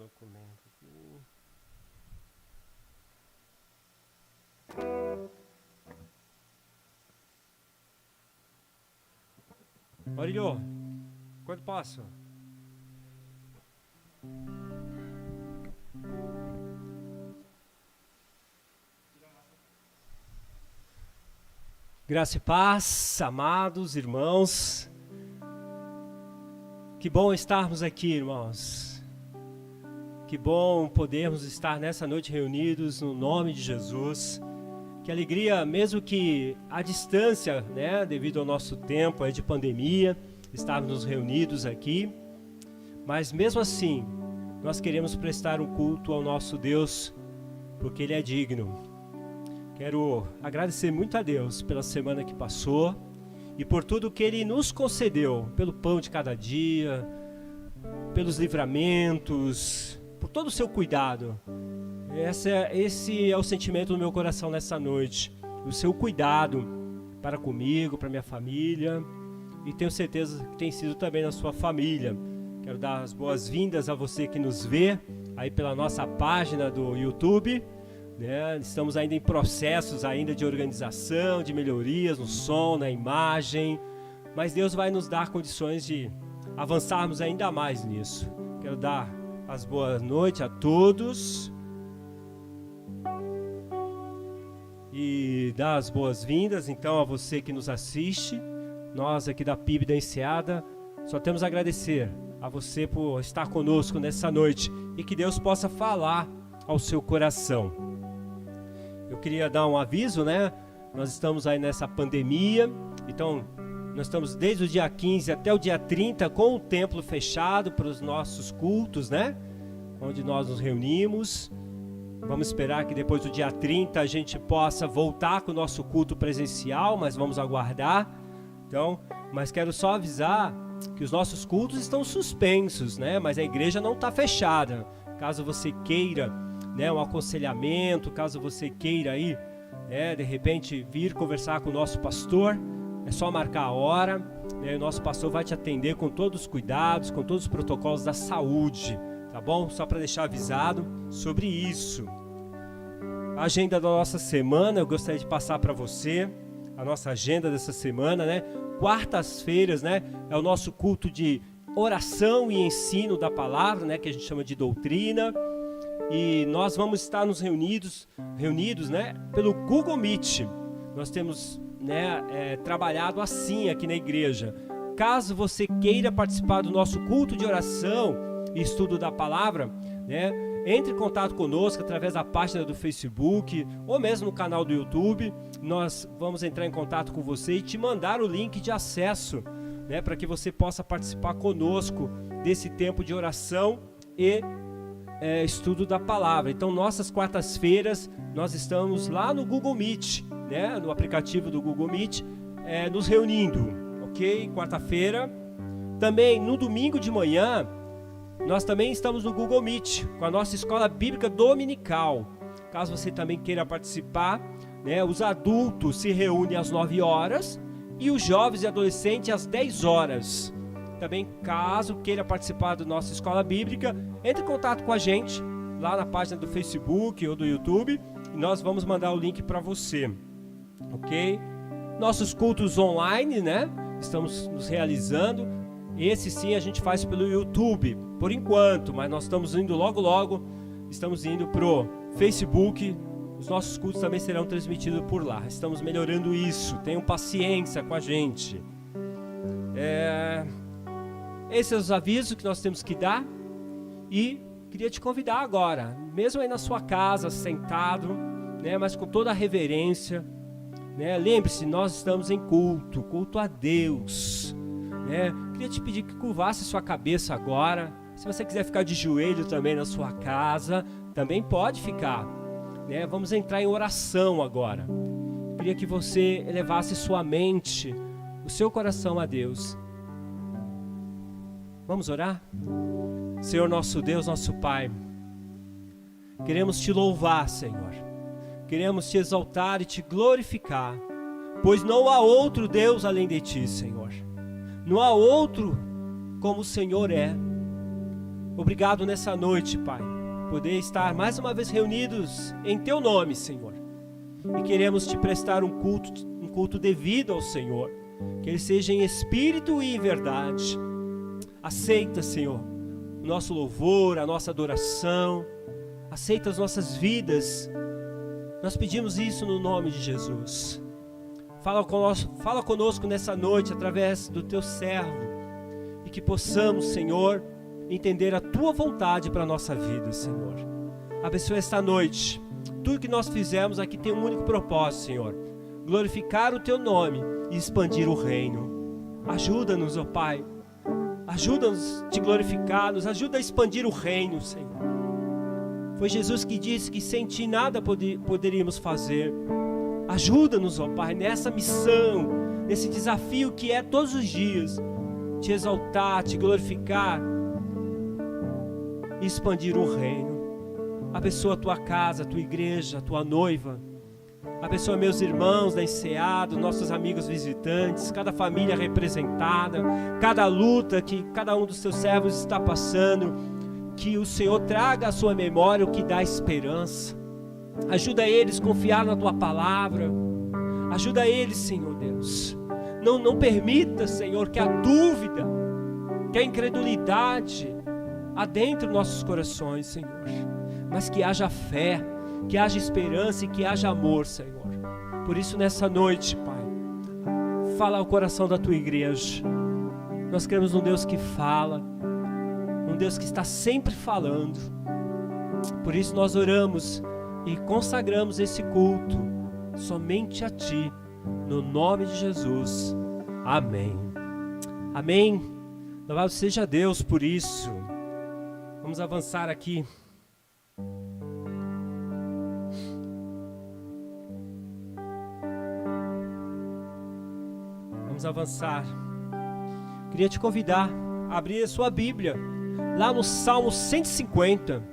documento aqui. Marilho, quando posso? Graça e paz, amados irmãos. Que bom estarmos aqui, irmãos. Que bom podermos estar nessa noite reunidos no nome de Jesus. Que alegria, mesmo que à distância, né, devido ao nosso tempo de pandemia, estarmos reunidos aqui. Mas mesmo assim, nós queremos prestar um culto ao nosso Deus, porque Ele é digno. Quero agradecer muito a Deus pela semana que passou e por tudo que Ele nos concedeu, pelo pão de cada dia, pelos livramentos, por todo o seu cuidado. Esse é o sentimento do meu coração nessa noite, o seu cuidado para comigo, para minha família, e tenho certeza que tem sido também na sua família. Quero dar as boas-vindas a você que nos vê aí pela nossa página do YouTube. Né? Estamos ainda em processos ainda de organização, de melhorias no som, na imagem, mas Deus vai nos dar condições de avançarmos ainda mais nisso. Quero dar as boas noites a todos e dar as boas-vindas então a você que nos assiste. Nós aqui da PIB da Enseada só temos a agradecer a você por estar conosco nessa noite e que Deus possa falar ao seu coração. Eu queria dar um aviso, né? Nós estamos aí nessa pandemia, então nós estamos desde o dia 15 até o dia 30 com o templo fechado para os nossos cultos, né? Onde nós nos reunimos. Vamos esperar que depois do dia 30 a gente possa voltar com o nosso culto presencial, mas vamos aguardar. Então, mas quero só avisar que os nossos cultos estão suspensos, né? Mas a igreja não está fechada. Caso você queira, né, um aconselhamento, caso você queira aí, né, de repente vir conversar com o nosso pastor, é só marcar a hora, né, o nosso pastor vai te atender com todos os cuidados, com todos os protocolos da saúde, tá bom? Só para deixar avisado sobre isso. A agenda da nossa semana, eu gostaria de passar para você, a nossa agenda dessa semana, né? Quartas-feiras, né, é o nosso culto de oração e ensino da palavra, né, que a gente chama de doutrina. E nós vamos estar nos reunidos, né, pelo Google Meet. Nós temos, né, trabalhado assim aqui na igreja. Caso você queira participar do nosso culto de oração e estudo da palavra, né, entre em contato conosco através da página do Facebook ou mesmo no canal do YouTube. Nós vamos entrar em contato com você e te mandar o link de acesso, né, para que você possa participar conosco desse tempo de oração e estudo da palavra. Então, nossas quartas-feiras, nós estamos lá no Google Meet, né, no aplicativo do Google Meet, nos reunindo, ok? Quarta-feira. Também, no domingo de manhã, nós também estamos no Google Meet, com a nossa escola bíblica dominical. Caso você também queira participar, né, os adultos se reúnem às 9 horas e os jovens e adolescentes às 10 horas. Também, caso queira participar da nossa escola bíblica, entre em contato com a gente lá na página do Facebook ou do YouTube e nós vamos mandar o link para você, ok? Nossos cultos online, né? Estamos nos realizando. Esse sim a gente faz pelo YouTube, por enquanto, mas nós estamos indo logo, estamos indo pro Facebook. Os nossos cultos também serão transmitidos por lá. Estamos melhorando isso, tenham paciência com a gente. Esses são os avisos que nós temos que dar e queria te convidar agora, mesmo aí na sua casa, sentado, né, mas com toda a reverência, né, lembre-se, nós estamos em culto a Deus, né, queria te pedir que curvasse sua cabeça agora. Se você quiser ficar de joelho também na sua casa, também pode ficar, né, vamos entrar em oração agora. Queria que você elevasse sua mente, o seu coração a Deus. Vamos orar? Senhor nosso Deus, nosso Pai, queremos te louvar, Senhor. Queremos te exaltar e te glorificar, pois não há outro Deus além de ti, Senhor. Não há outro como o Senhor é. Obrigado nessa noite, Pai, poder estar mais uma vez reunidos em Teu nome, Senhor. E queremos Te prestar um culto devido ao Senhor, que Ele seja em espírito e em verdade. Aceita, Senhor, o nosso louvor, a nossa adoração, aceita as nossas vidas. Nós pedimos isso no nome de Jesus. Fala conosco nessa noite através do Teu servo, e que possamos, Senhor, entender a Tua vontade para a nossa vida, Senhor. Abençoa esta noite. Tudo que nós fizemos aqui tem um único propósito, Senhor: glorificar o Teu nome e expandir o reino. Ajuda-nos, ó Pai. Ajuda-nos a Te glorificar, nos ajuda a expandir o reino, Senhor. Foi Jesus que disse que sem Ti nada poderíamos fazer. Ajuda-nos, ó Pai, nessa missão, nesse desafio que é todos os dias Te exaltar, Te glorificar e expandir o reino. Abençoa a Tua casa, a Tua igreja, a Tua noiva. Abençoa meus irmãos da Enseada, nossos amigos visitantes, cada família representada, cada luta que cada um dos Teus servos está passando. Que o Senhor traga à sua memória o que dá esperança. Ajuda eles a confiar na Tua palavra. Ajuda eles, Senhor Deus. Não permita, Senhor, que a dúvida, que a incredulidade adentre nossos corações, Senhor. Mas que haja fé, que haja esperança e que haja amor, Senhor. Por isso, nessa noite, Pai, fala ao coração da Tua igreja. Nós queremos um Deus que fala, um Deus que está sempre falando. Por isso nós oramos e consagramos esse culto somente a Ti, no nome de Jesus. Amém. Amém. Louvado seja Deus por isso. Vamos avançar aqui. Vamos avançar. Queria te convidar a abrir a sua Bíblia lá no Salmo 150,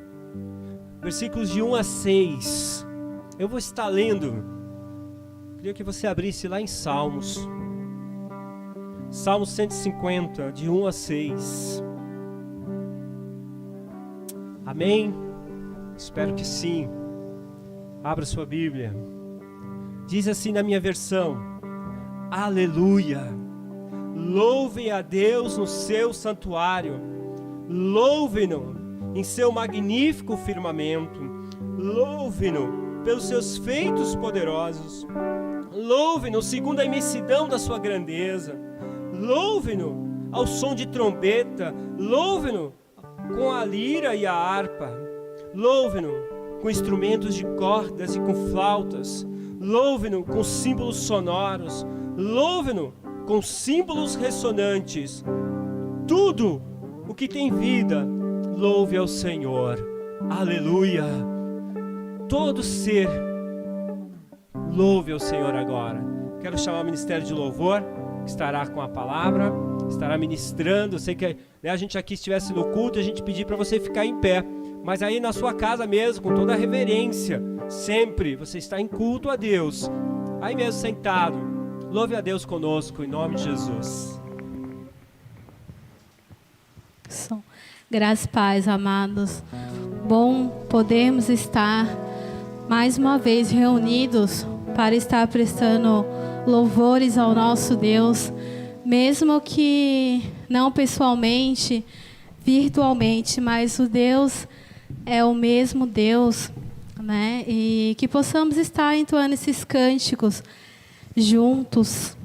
versículos de 1 a 6. Eu vou estar lendo. Queria que você abrisse lá em Salmos. Salmo 150, de 1 a 6. Amém? Espero que sim. Abra sua Bíblia. Diz assim na minha versão: Aleluia! Louvem a Deus no seu santuário. Louvem-no em seu magnífico firmamento. Louvem-no pelos seus feitos poderosos. Louvem-no segundo a imensidão da sua grandeza. Louvem-no ao som de trombeta. Louvem-no com a lira e a harpa. Louvem-no com instrumentos de cordas e com flautas. Louvem-no com símbolos sonoros. Louvem-no com símbolos ressonantes. Tudo o que tem vida, louve ao Senhor. Aleluia. Todo ser, louve ao Senhor agora. Quero chamar o Ministério de Louvor, que estará com a palavra, estará ministrando. Eu sei que a gente aqui estivesse no culto, a gente pedir para você ficar em pé. Mas aí na sua casa mesmo, com toda a reverência, sempre você está em culto a Deus. Aí mesmo sentado, louve a Deus conosco, em nome de Jesus. Graças e paz, amados. Bom podermos estar mais uma vez reunidos para estar prestando louvores ao nosso Deus, mesmo que não pessoalmente, virtualmente, mas o Deus é o mesmo Deus, né? E que possamos estar entoando esses cânticos juntos.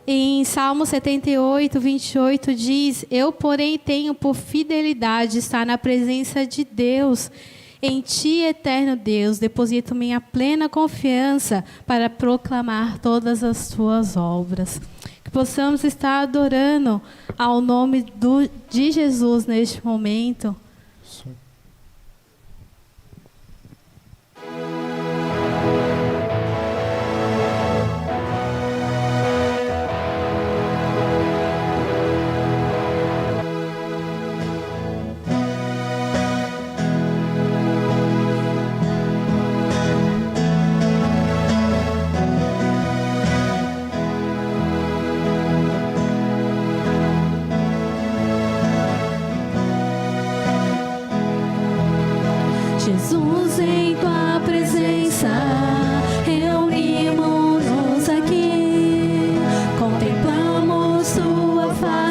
Em Salmo 78, 28 diz: Eu, porém, tenho por fidelidade estar na presença de Deus. Em Ti, eterno Deus, deposito minha plena confiança para proclamar todas as Tuas obras. Que possamos estar adorando ao nome de Jesus neste momento.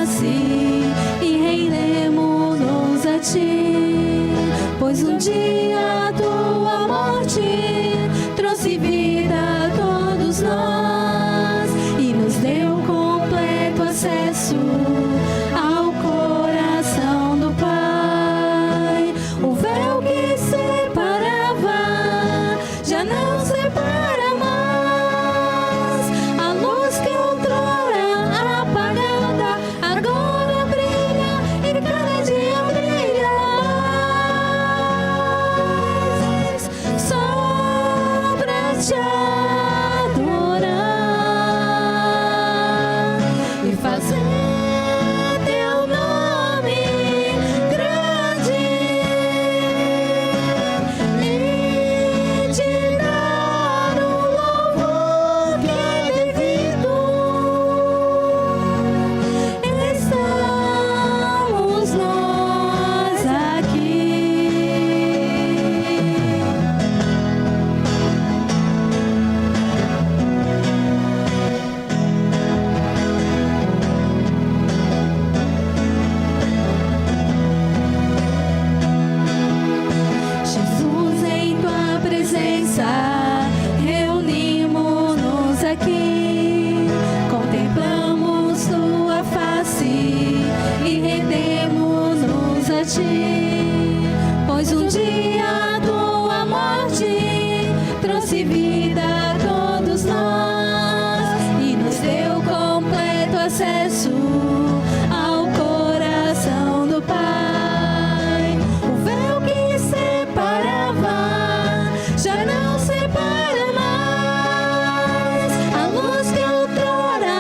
face e rendemos-nos a ti, pois um dia a tua morte trouxe vida a todos nós e nos deu completo acesso ao coração do Pai. O véu que separava já não separa mais. A luz que outrora apagada agora brilha e cada dia brilha mais. Só pra te adorar e fazer teu nome grande e te dar o louvor que é devido. Estamos nós aqui. Jesus, em tua presença, reunimos-nos aqui, contemplamos tua face e rendemos-nos a ti, pois um dia a tua morte trouxe vida a todos nós e nos deu completo acesso ao coração do Pai. O véu que separava já não separa mais. A luz que outrora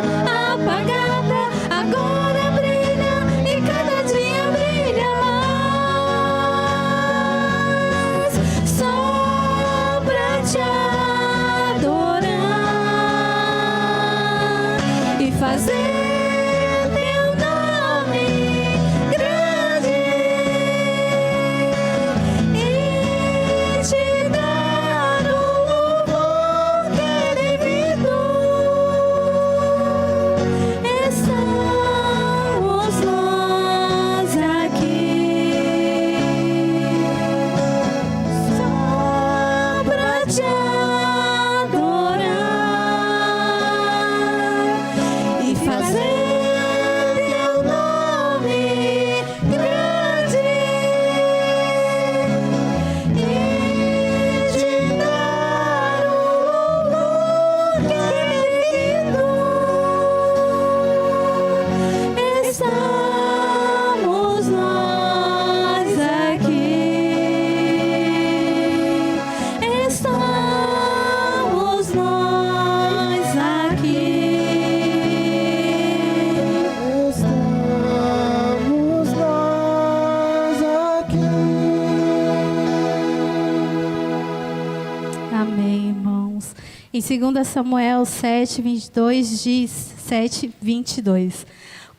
apagada agora brilha e cada dia brilha mais. Só pra te adorar e fazer teu nome grande e te dar o louvor que é devido. Estamos nós aqui só pra te adorar e fazer teu nome grande e te dar o louvor que é devido. Estamos nós aqui. Estamos nós aqui. Estamos nós aqui. Amém, irmãos. Em 2 Samuel 7:22 diz, 7:22.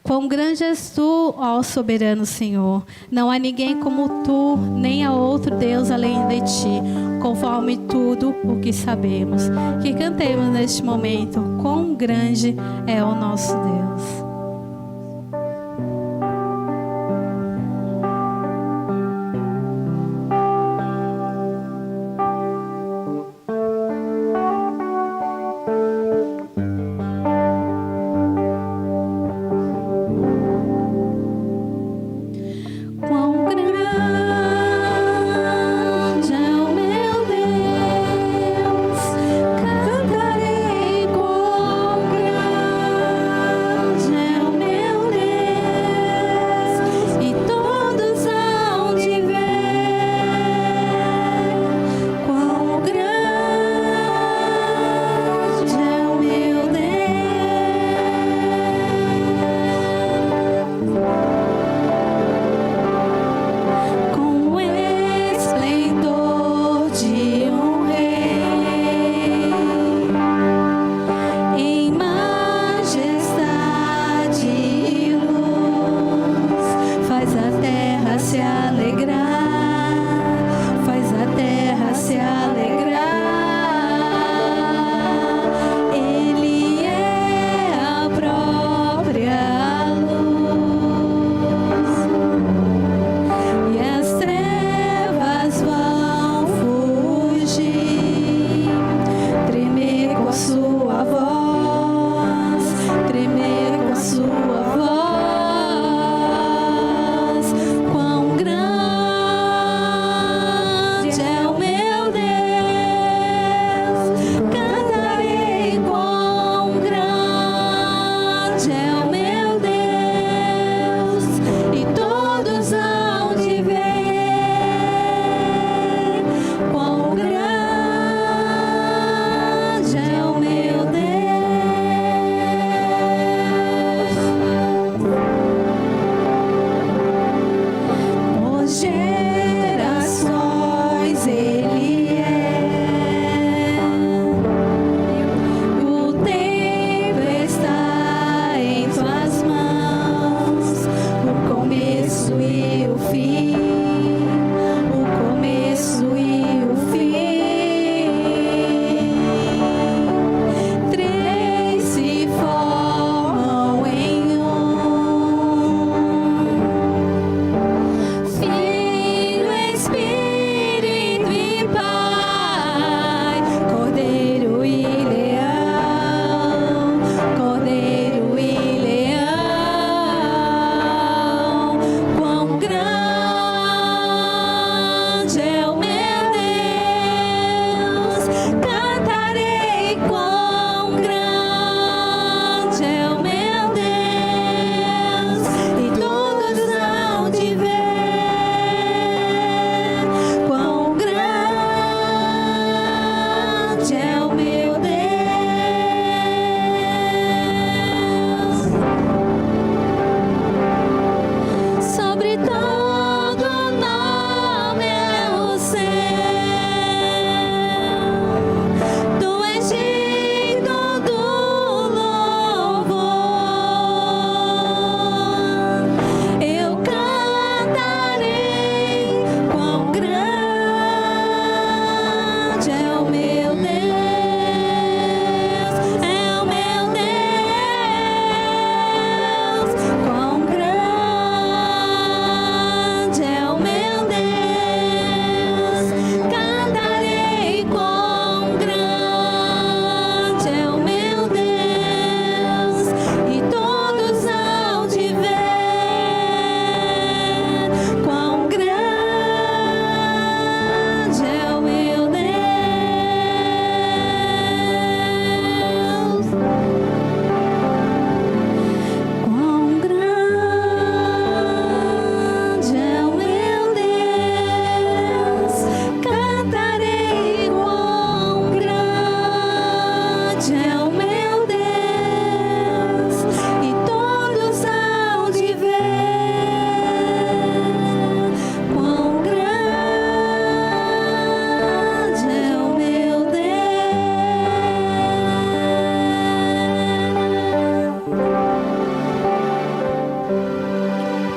Quão grande és tu, ó soberano Senhor! Não há ninguém como tu, nem há outro Deus além de ti, conforme tudo o que sabemos. Que cantemos neste momento, quão grande é o nosso Deus. Quão grande é o meu Deus, cantarei quão grande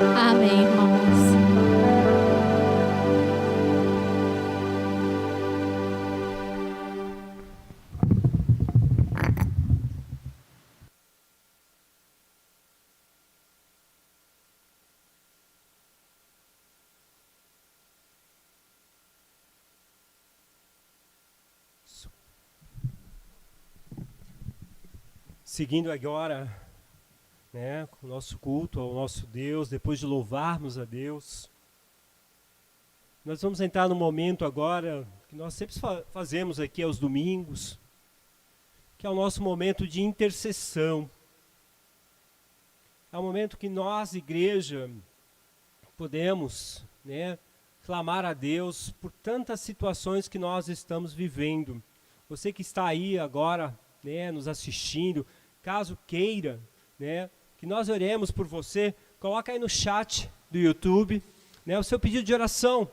Amém, irmãos. Seguindo agora, né, com o nosso culto ao nosso Deus, depois de louvarmos a Deus, nós vamos entrar no momento agora que nós sempre fazemos aqui aos domingos, que é o nosso momento de intercessão. É o momento que nós, igreja, podemos, né, clamar a Deus por tantas situações que nós estamos vivendo. Você que está aí agora, né, nos assistindo, caso queira, né, que nós oremos por você, coloca aí no chat do YouTube, né, o seu pedido de oração.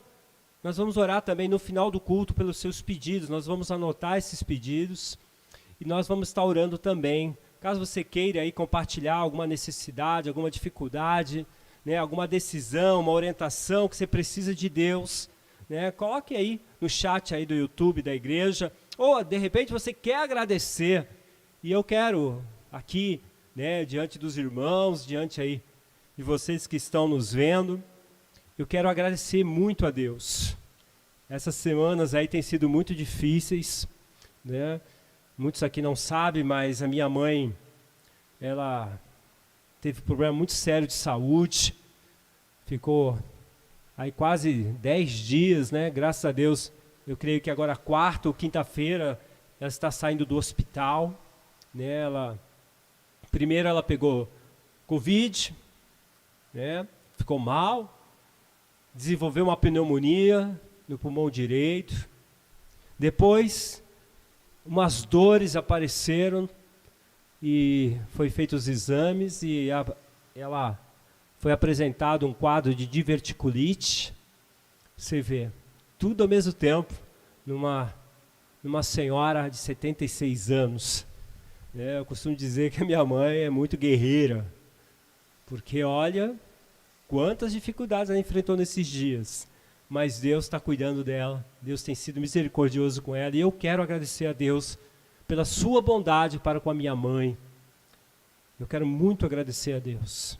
Nós vamos orar também no final do culto pelos seus pedidos, nós vamos anotar esses pedidos e nós vamos estar orando também. Caso você queira aí compartilhar alguma necessidade, alguma dificuldade, né, alguma decisão, uma orientação que você precisa de Deus, né, coloque aí no chat aí do YouTube da igreja, ou de repente você quer agradecer, e eu quero aqui, né, diante dos irmãos, diante aí de vocês que estão nos vendo, eu quero agradecer muito a Deus. Essas semanas aí têm sido muito difíceis, né? Muitos aqui não sabem, mas a minha mãe, ela teve um problema muito sério de saúde, ficou aí quase 10 dias, né? Graças a Deus, eu creio que agora quarta ou quinta-feira ela está saindo do hospital, né? Primeiro ela pegou Covid, né? Ficou mal, desenvolveu uma pneumonia no pulmão direito. Depois, umas dores apareceram e foi feitos os exames e ela foi apresentado um quadro de diverticulite. Você vê, tudo ao mesmo tempo, numa senhora de 76 anos. Eu costumo dizer que a minha mãe é muito guerreira, porque olha quantas dificuldades ela enfrentou nesses dias, mas Deus está cuidando dela, Deus tem sido misericordioso com ela, e eu quero agradecer a Deus pela sua bondade para com a minha mãe. Eu quero muito agradecer a Deus.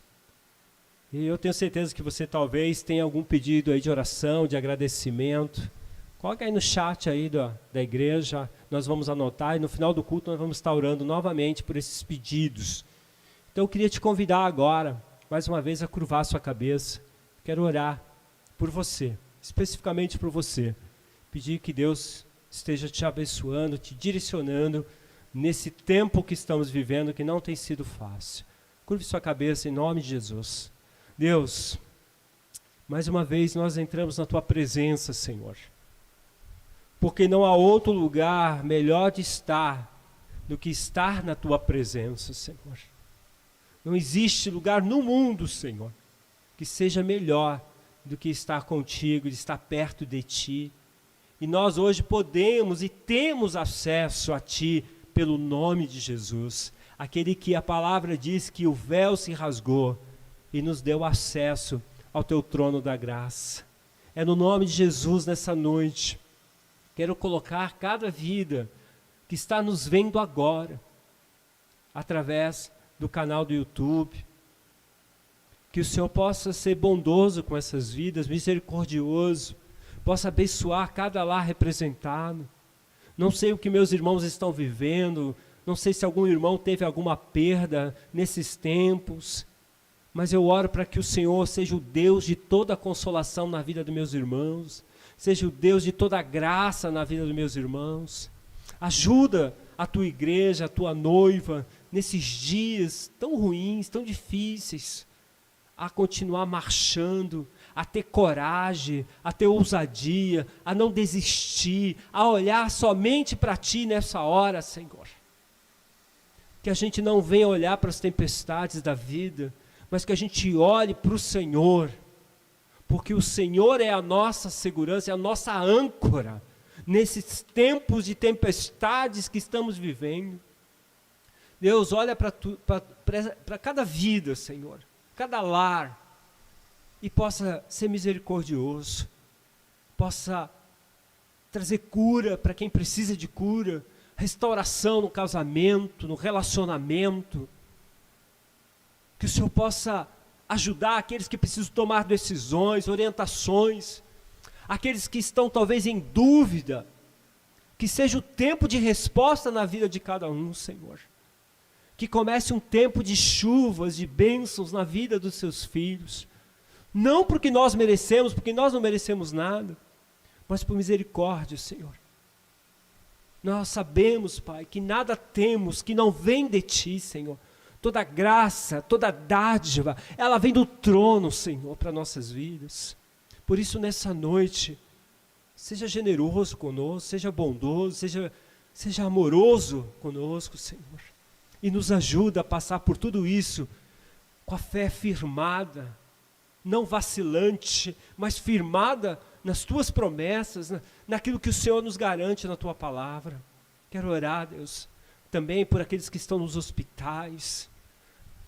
E eu tenho certeza que você talvez tenha algum pedido aí de oração, de agradecimento. Coloca aí no chat aí da igreja, nós vamos anotar e no final do culto nós vamos estar orando novamente por esses pedidos. Então eu queria te convidar agora, mais uma vez, a curvar a sua cabeça. Quero orar por você, especificamente por você. Pedir que Deus esteja te abençoando, te direcionando nesse tempo que estamos vivendo, que não tem sido fácil. Curve sua cabeça em nome de Jesus. Deus, mais uma vez nós entramos na Tua presença, Senhor. Porque não há outro lugar melhor de estar do que estar na Tua presença, Senhor. Não existe lugar no mundo, Senhor, que seja melhor do que estar contigo, de estar perto de Ti. E nós hoje podemos e temos acesso a Ti pelo nome de Jesus, aquele que a palavra diz que o véu se rasgou e nos deu acesso ao Teu trono da graça. É no nome de Jesus nessa noite. Quero colocar cada vida que está nos vendo agora, através do canal do YouTube, que o Senhor possa ser bondoso com essas vidas, misericordioso, possa abençoar cada lar representado. Não sei o que meus irmãos estão vivendo, não sei se algum irmão teve alguma perda nesses tempos, mas eu oro para que o Senhor seja o Deus de toda a consolação na vida dos meus irmãos, seja o Deus de toda a graça na vida dos meus irmãos. Ajuda a Tua igreja, a Tua noiva, nesses dias tão ruins, tão difíceis, a continuar marchando, a ter coragem, a ter ousadia, a não desistir, a olhar somente para Ti nessa hora, Senhor. Que a gente não venha olhar para as tempestades da vida, mas que a gente olhe para o Senhor, porque o Senhor é a nossa segurança, é a nossa âncora, nesses tempos de tempestades que estamos vivendo. Deus, olha para cada vida, Senhor, cada lar, e possa ser misericordioso, possa trazer cura para quem precisa de cura, restauração no casamento, no relacionamento, que o Senhor possa ajudar aqueles que precisam tomar decisões, orientações, aqueles que estão talvez em dúvida, que seja o tempo de resposta na vida de cada um, Senhor. Que comece um tempo de chuvas, de bênçãos na vida dos seus filhos. Não porque nós merecemos, porque nós não merecemos nada, mas por misericórdia, Senhor. Nós sabemos, Pai, que nada temos que não vem de Ti, Senhor. Toda graça, toda dádiva, ela vem do trono, Senhor, para nossas vidas. Por isso, nessa noite, seja generoso conosco, seja bondoso, seja amoroso conosco, Senhor. E nos ajuda a passar por tudo isso com a fé firmada, não vacilante, mas firmada nas Tuas promessas, naquilo que o Senhor nos garante na Tua palavra. Quero orar, Deus, também por aqueles que estão nos hospitais.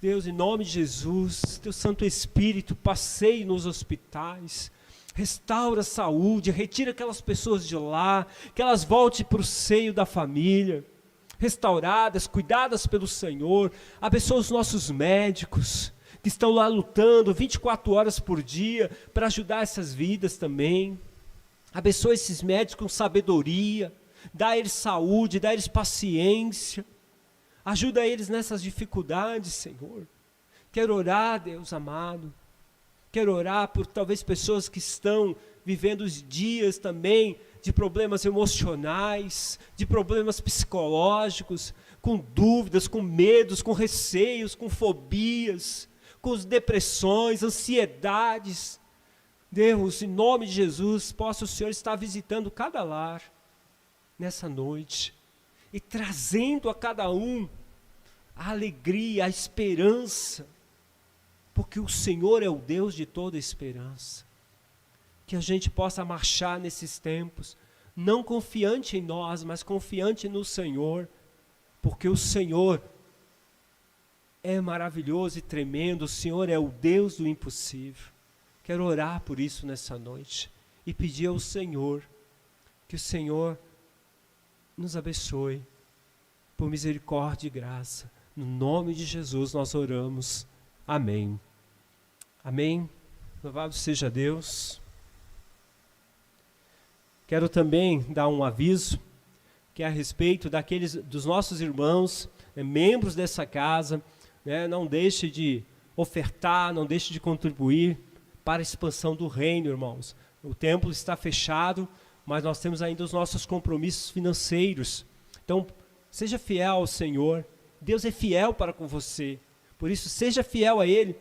Deus, em nome de Jesus, Teu Santo Espírito passeie nos hospitais, restaura a saúde, retira aquelas pessoas de lá, que elas voltem para o seio da família, restauradas, cuidadas pelo Senhor. Abençoa os nossos médicos, que estão lá lutando 24 horas por dia, para ajudar essas vidas também. Abençoa esses médicos com sabedoria, dá a eles saúde, dá a eles paciência, ajuda eles nessas dificuldades, Senhor. Quero orar, Deus amado, quero orar por talvez pessoas que estão vivendo os dias também de problemas emocionais, de problemas psicológicos, com dúvidas, com medos, com receios, com fobias, com depressões, ansiedades. Deus, em nome de Jesus, possa o Senhor estar visitando cada lar nessa noite e trazendo a cada um a alegria, a esperança, porque o Senhor é o Deus de toda esperança. Que a gente possa marchar nesses tempos, não confiante em nós, mas confiante no Senhor, porque o Senhor é maravilhoso e tremendo, o Senhor é o Deus do impossível. Quero orar por isso nessa noite e pedir ao Senhor, que o Senhor nos abençoe, por misericórdia e graça. No nome de Jesus nós oramos. Amém. Amém. Louvado seja Deus. Quero também dar um aviso, que é a respeito dos nossos irmãos, membros dessa casa, não deixe de ofertar, não deixe de contribuir para a expansão do reino, irmãos. O templo está fechado, mas nós temos ainda os nossos compromissos financeiros. Então, seja fiel ao Senhor. Deus é fiel para com você. Por isso, seja fiel a Ele.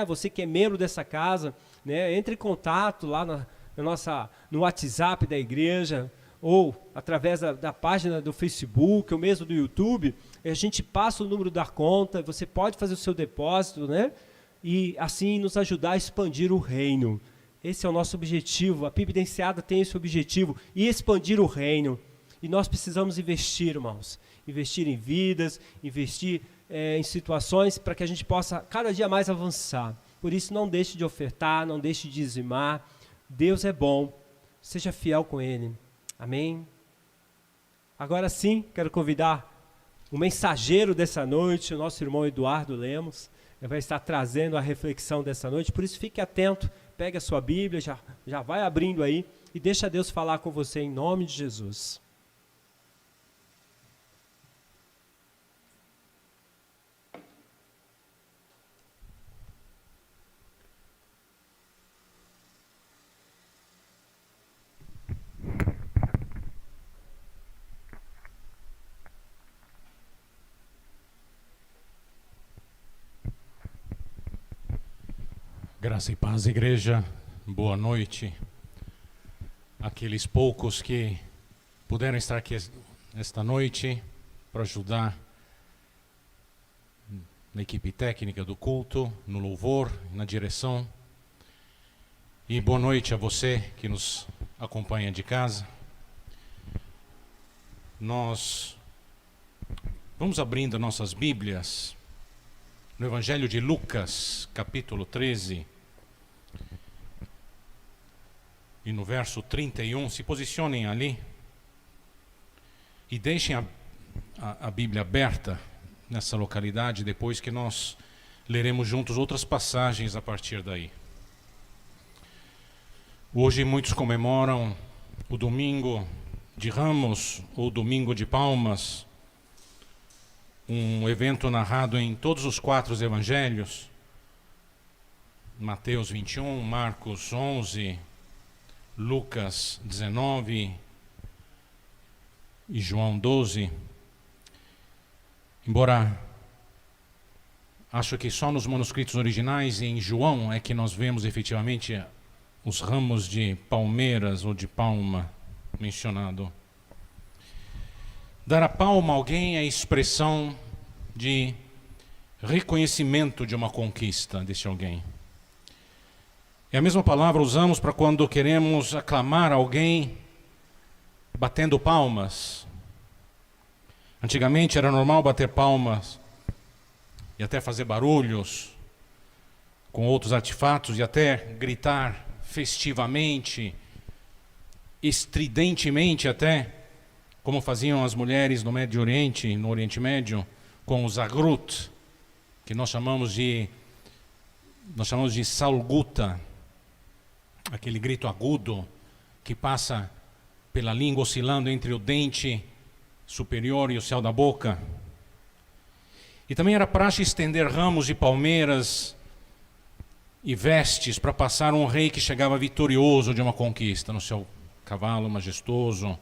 Você que é membro dessa casa, entre em contato lá no WhatsApp da igreja, ou através da página do Facebook, ou mesmo do YouTube. A gente passa o número da conta, você pode fazer o seu depósito, e assim nos ajudar a expandir o reino. Esse é o nosso objetivo, a PIB da Enseada tem esse objetivo, e expandir o reino. E nós precisamos investir, irmãos, investir em vidas, investir em situações para que a gente possa cada dia mais avançar. Por isso, não deixe de ofertar, não deixe de dizimar. Deus é bom, seja fiel com Ele. Amém? Agora sim, quero convidar o mensageiro dessa noite, o nosso irmão Eduardo Lemos. Ele vai estar trazendo a reflexão dessa noite, por isso fique atento, pegue a sua Bíblia, já vai abrindo aí e deixa Deus falar com você em nome de Jesus. Graça e paz, igreja, boa noite. Aqueles poucos que puderam estar aqui esta noite para ajudar na equipe técnica do culto, no louvor, na direção. E boa noite a você que nos acompanha de casa. Nós vamos abrindo nossas Bíblias no Evangelho de Lucas, capítulo 13. e no verso 31, se posicionem ali e deixem a Bíblia aberta nessa localidade, depois que nós leremos juntos outras passagens a partir daí. Hoje muitos comemoram o Domingo de Ramos ou Domingo de Palmas, um evento narrado em todos os 4 evangelhos, Mateus 21, Marcos 11, Lucas 19 e João 12. Embora acho que só nos manuscritos originais e em João é que nós vemos efetivamente os ramos de palmeiras ou de palma mencionado. Dar a palma a alguém é a expressão de reconhecimento de uma conquista desse alguém. É a mesma palavra usamos para quando queremos aclamar alguém batendo palmas. Antigamente era normal bater palmas e até fazer barulhos com outros artefatos e até gritar festivamente, estridentemente até, como faziam as mulheres no Médio Oriente, no Oriente Médio, com o zagrut, que nós chamamos de salguta, aquele grito agudo que passa pela língua oscilando entre o dente superior e o céu da boca. E também era praxe estender ramos de palmeiras e vestes para passar um rei que chegava vitorioso de uma conquista no seu cavalo majestoso,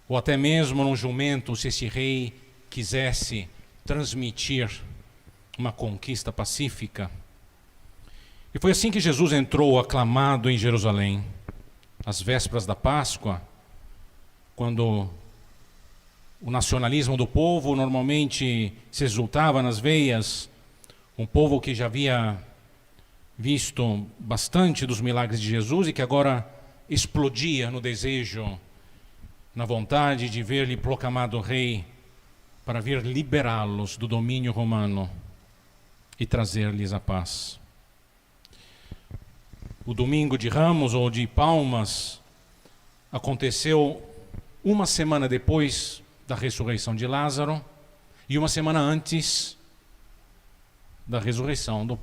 ou até mesmo num jumento, se esse rei quisesse transmitir uma conquista pacífica. E foi assim que Jesus entrou aclamado em Jerusalém, às vésperas da Páscoa, quando o nacionalismo do povo normalmente se exultava nas veias, um povo que já havia visto bastante dos milagres de Jesus e que agora explodia no desejo, na vontade de ver-lhe proclamado rei, para vir liberá-los do domínio romano e trazer-lhes a paz. O Domingo de Ramos ou de Palmas aconteceu uma semana depois da ressurreição de Lázaro e uma semana antes da ressurreição do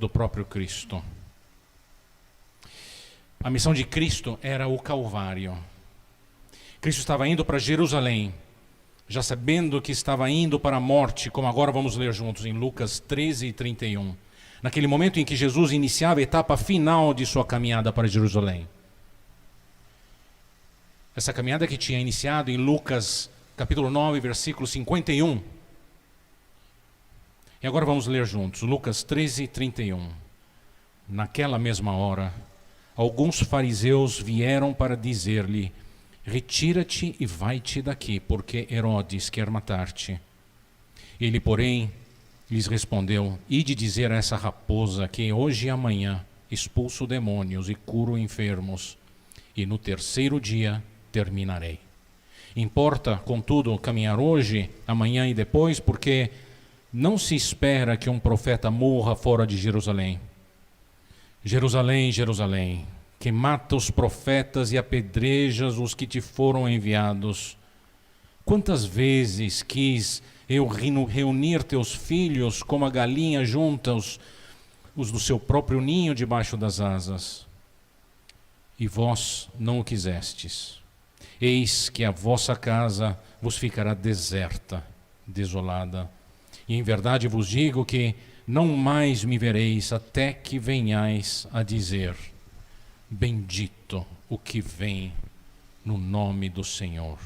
próprio Cristo. A missão de Cristo era o Calvário. Cristo estava indo para Jerusalém, já sabendo que estava indo para a morte, como agora vamos ler juntos em Lucas 13 e 31. Naquele momento em que Jesus iniciava a etapa final de sua caminhada para Jerusalém. Essa caminhada que tinha iniciado em Lucas capítulo 9, versículo 51. E agora vamos ler juntos, Lucas 13, 31. Naquela mesma hora, alguns fariseus vieram para dizer-lhe: retira-te e vai-te daqui, porque Herodes quer matar-te. Ele, porém, lhes respondeu: ide dizer a essa raposa que hoje e amanhã expulso demônios e curo enfermos, e no 3º dia terminarei. Importa, contudo, caminhar hoje, amanhã e depois, porque não se espera que um profeta morra fora de Jerusalém. Jerusalém, Jerusalém, que mata os profetas e apedrejas os que te foram enviados. Quantas vezes quis eu reunir teus filhos como a galinha junta os do seu próprio ninho debaixo das asas, e vós não o quisestes. Eis que a vossa casa vos ficará deserta, desolada. E em verdade vos digo que não mais me vereis até que venhais a dizer: bendito o que vem no nome do Senhor.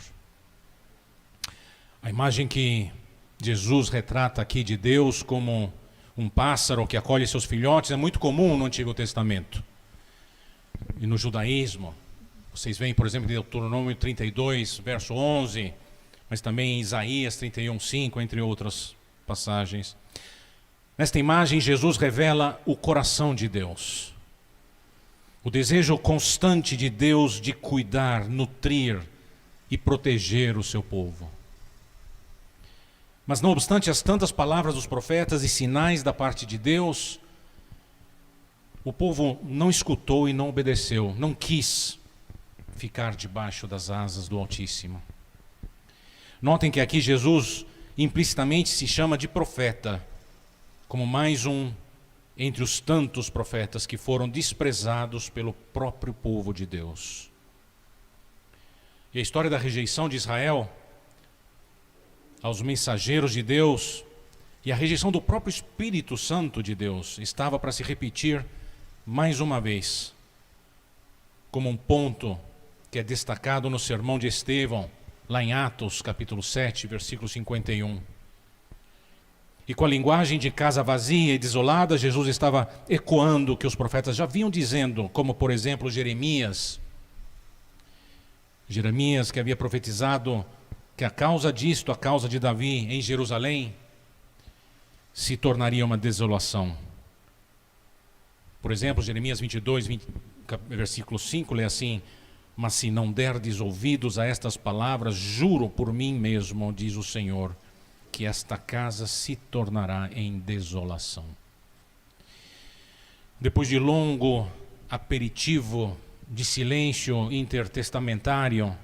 A imagem que Jesus retrata aqui de Deus como um pássaro que acolhe seus filhotes é muito comum no Antigo Testamento. E no judaísmo, vocês veem, por exemplo, em Deuteronômio 32, verso 11, mas também em Isaías 31, 5, entre outras passagens. Nesta imagem, Jesus revela o coração de Deus. O desejo constante de Deus de cuidar, nutrir e proteger o seu povo. Mas não obstante as tantas palavras dos profetas e sinais da parte de Deus, O povo não escutou e não obedeceu, não quis ficar debaixo das asas do Altíssimo. Notem que aqui Jesus implicitamente se chama de profeta, como mais um entre os tantos profetas que foram desprezados pelo próprio povo de Deus. E a história da rejeição de Israel aos mensageiros de Deus e a rejeição do próprio Espírito Santo de Deus estava para se repetir mais uma vez, como um ponto que é destacado no sermão de Estevão, lá em Atos, capítulo 7, versículo 51. E com a linguagem de casa vazia e desolada, Jesus estava ecoando o que os profetas já vinham dizendo, como por exemplo Jeremias que havia profetizado que a causa disto, a causa de Davi em Jerusalém, se tornaria uma desolação. Por exemplo, Jeremias 22, versículo 5, lê assim: mas se não derdes ouvidos a estas palavras, juro por mim mesmo, diz o Senhor, que esta casa se tornará em desolação. Depois de longo aperitivo de silêncio intertestamentário,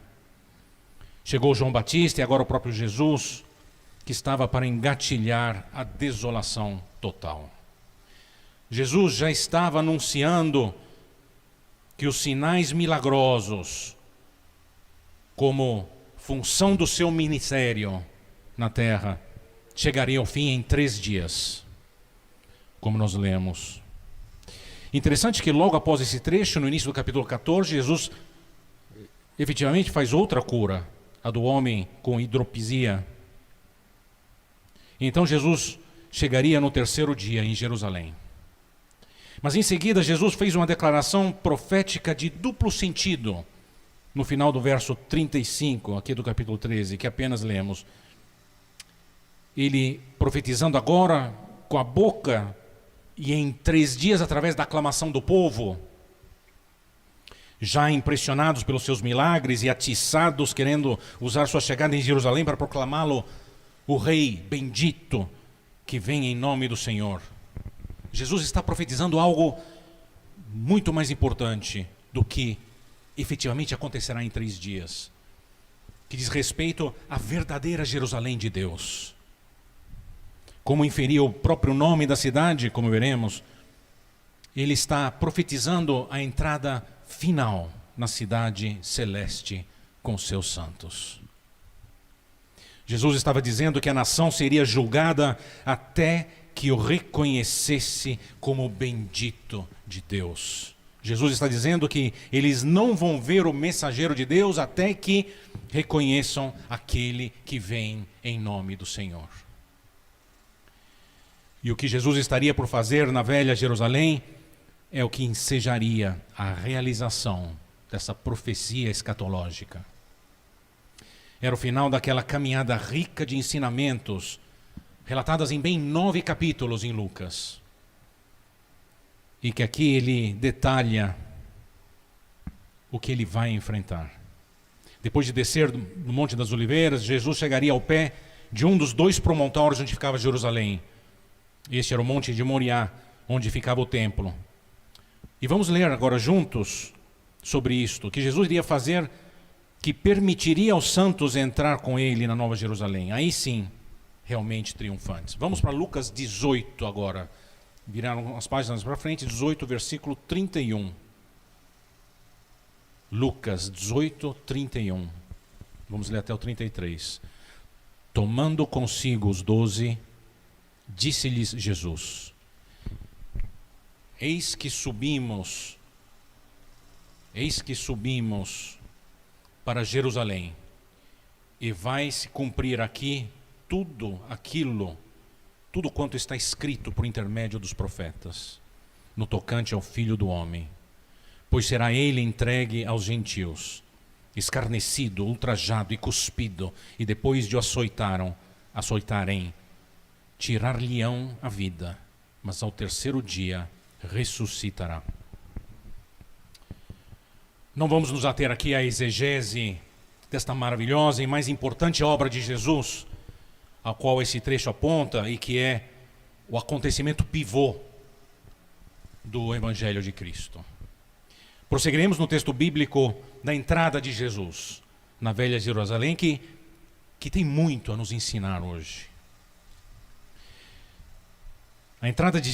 chegou João Batista e agora o próprio Jesus, que estava para engatilhar a desolação total. Jesus já estava anunciando que os sinais milagrosos, como função do seu ministério na terra, chegariam ao fim em 3 dias, como nós lemos. Interessante que logo após esse trecho, no início do capítulo 14, Jesus efetivamente faz outra cura, a do homem com hidropisia. Então Jesus chegaria no 3º dia em Jerusalém. Mas em seguida Jesus fez uma declaração profética de duplo sentido, no final do verso 35, aqui do capítulo 13, que apenas lemos. Ele profetizando agora com a boca e em 3 dias através da aclamação do povo, já impressionados pelos seus milagres e atiçados, querendo usar sua chegada em Jerusalém para proclamá-lo o rei bendito que vem em nome do Senhor. Jesus está profetizando algo muito mais importante do que efetivamente acontecerá em 3 dias, que diz respeito à verdadeira Jerusalém de Deus. Como inferia o próprio nome da cidade, como veremos, ele está profetizando a entrada final na cidade celeste com seus santos. Jesus estava dizendo que a nação seria julgada até que o reconhecesse como bendito de Deus. Jesus está dizendo que eles não vão ver o mensageiro de Deus até que reconheçam aquele que vem em nome do Senhor. E o que Jesus estaria por fazer na velha Jerusalém é o que ensejaria a realização dessa profecia escatológica. Era o final daquela caminhada rica de ensinamentos, relatadas em bem 9 capítulos em Lucas. E que aqui ele detalha o que ele vai enfrentar. Depois de descer do Monte das Oliveiras, Jesus chegaria ao pé de um dos 2 promontórios onde ficava Jerusalém. Este era o Monte de Moriá, onde ficava o templo. E vamos ler agora juntos sobre isto, que Jesus iria fazer, que permitiria aos santos entrar com ele na Nova Jerusalém. Aí sim, realmente triunfantes. Vamos para Lucas 18 agora. Viraram as páginas para frente, 18, versículo 31. Lucas 18, 31. Vamos ler até o 33. Tomando consigo os 12, disse-lhes Jesus: Eis que subimos para Jerusalém, e vai se cumprir aqui tudo quanto está escrito por intermédio dos profetas, no tocante ao Filho do Homem. Pois será ele entregue aos gentios, escarnecido, ultrajado e cuspido, e depois de o açoitarem, tirar-lhe-ão a vida, mas ao 3º dia ressuscitará. Não vamos nos ater aqui à exegese desta maravilhosa e mais importante obra de Jesus, a qual esse trecho aponta, e que é o acontecimento pivô do Evangelho de Cristo. Prosseguiremos no texto bíblico da entrada de Jesus na Velha Jerusalém, que tem muito a nos ensinar hoje. A entrada de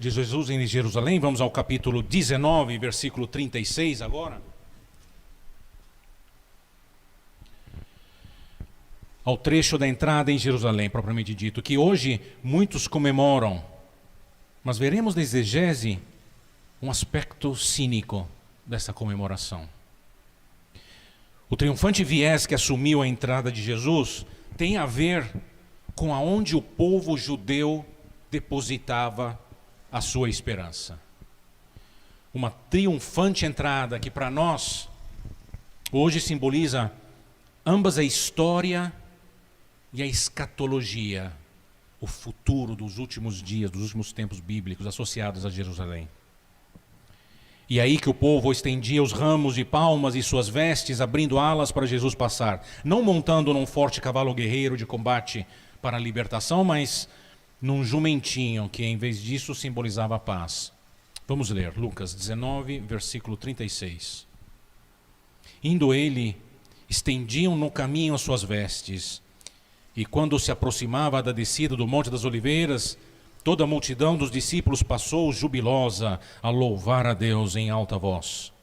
Jesus em Jerusalém, vamos ao capítulo 19, versículo 36 agora. Ao trecho da entrada em Jerusalém, propriamente dito, que hoje muitos comemoram, mas veremos na exegese um aspecto cínico dessa comemoração. O triunfante viés que assumiu a entrada de Jesus tem a ver com aonde o povo judeu depositava a sua esperança. Uma triunfante entrada que para nós hoje simboliza ambas a história e a escatologia, o futuro dos últimos dias, dos últimos tempos bíblicos associados a Jerusalém. E aí que o povo estendia os ramos de palmas e suas vestes, abrindo alas para Jesus passar, não montando num forte cavalo guerreiro de combate para a libertação, mas num jumentinho que em vez disso simbolizava a paz. Vamos ler Lucas 19, versículo 36. Indo ele, estendiam no caminho as suas vestes, e quando se aproximava da descida do Monte das Oliveiras, toda a multidão dos discípulos passou jubilosa a louvar a Deus em alta voz,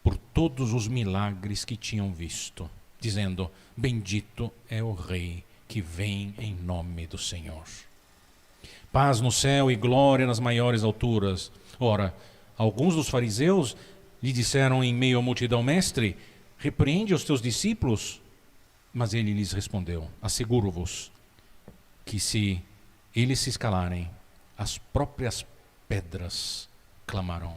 por todos os milagres que tinham visto, dizendo: bendito é o Rei que vem em nome do Senhor. Paz no céu e glória nas maiores alturas. Ora, alguns dos fariseus lhe disseram em meio à multidão: Mestre, repreende os teus discípulos. Mas ele lhes respondeu: asseguro-vos que se eles se escalarem, as próprias pedras clamarão.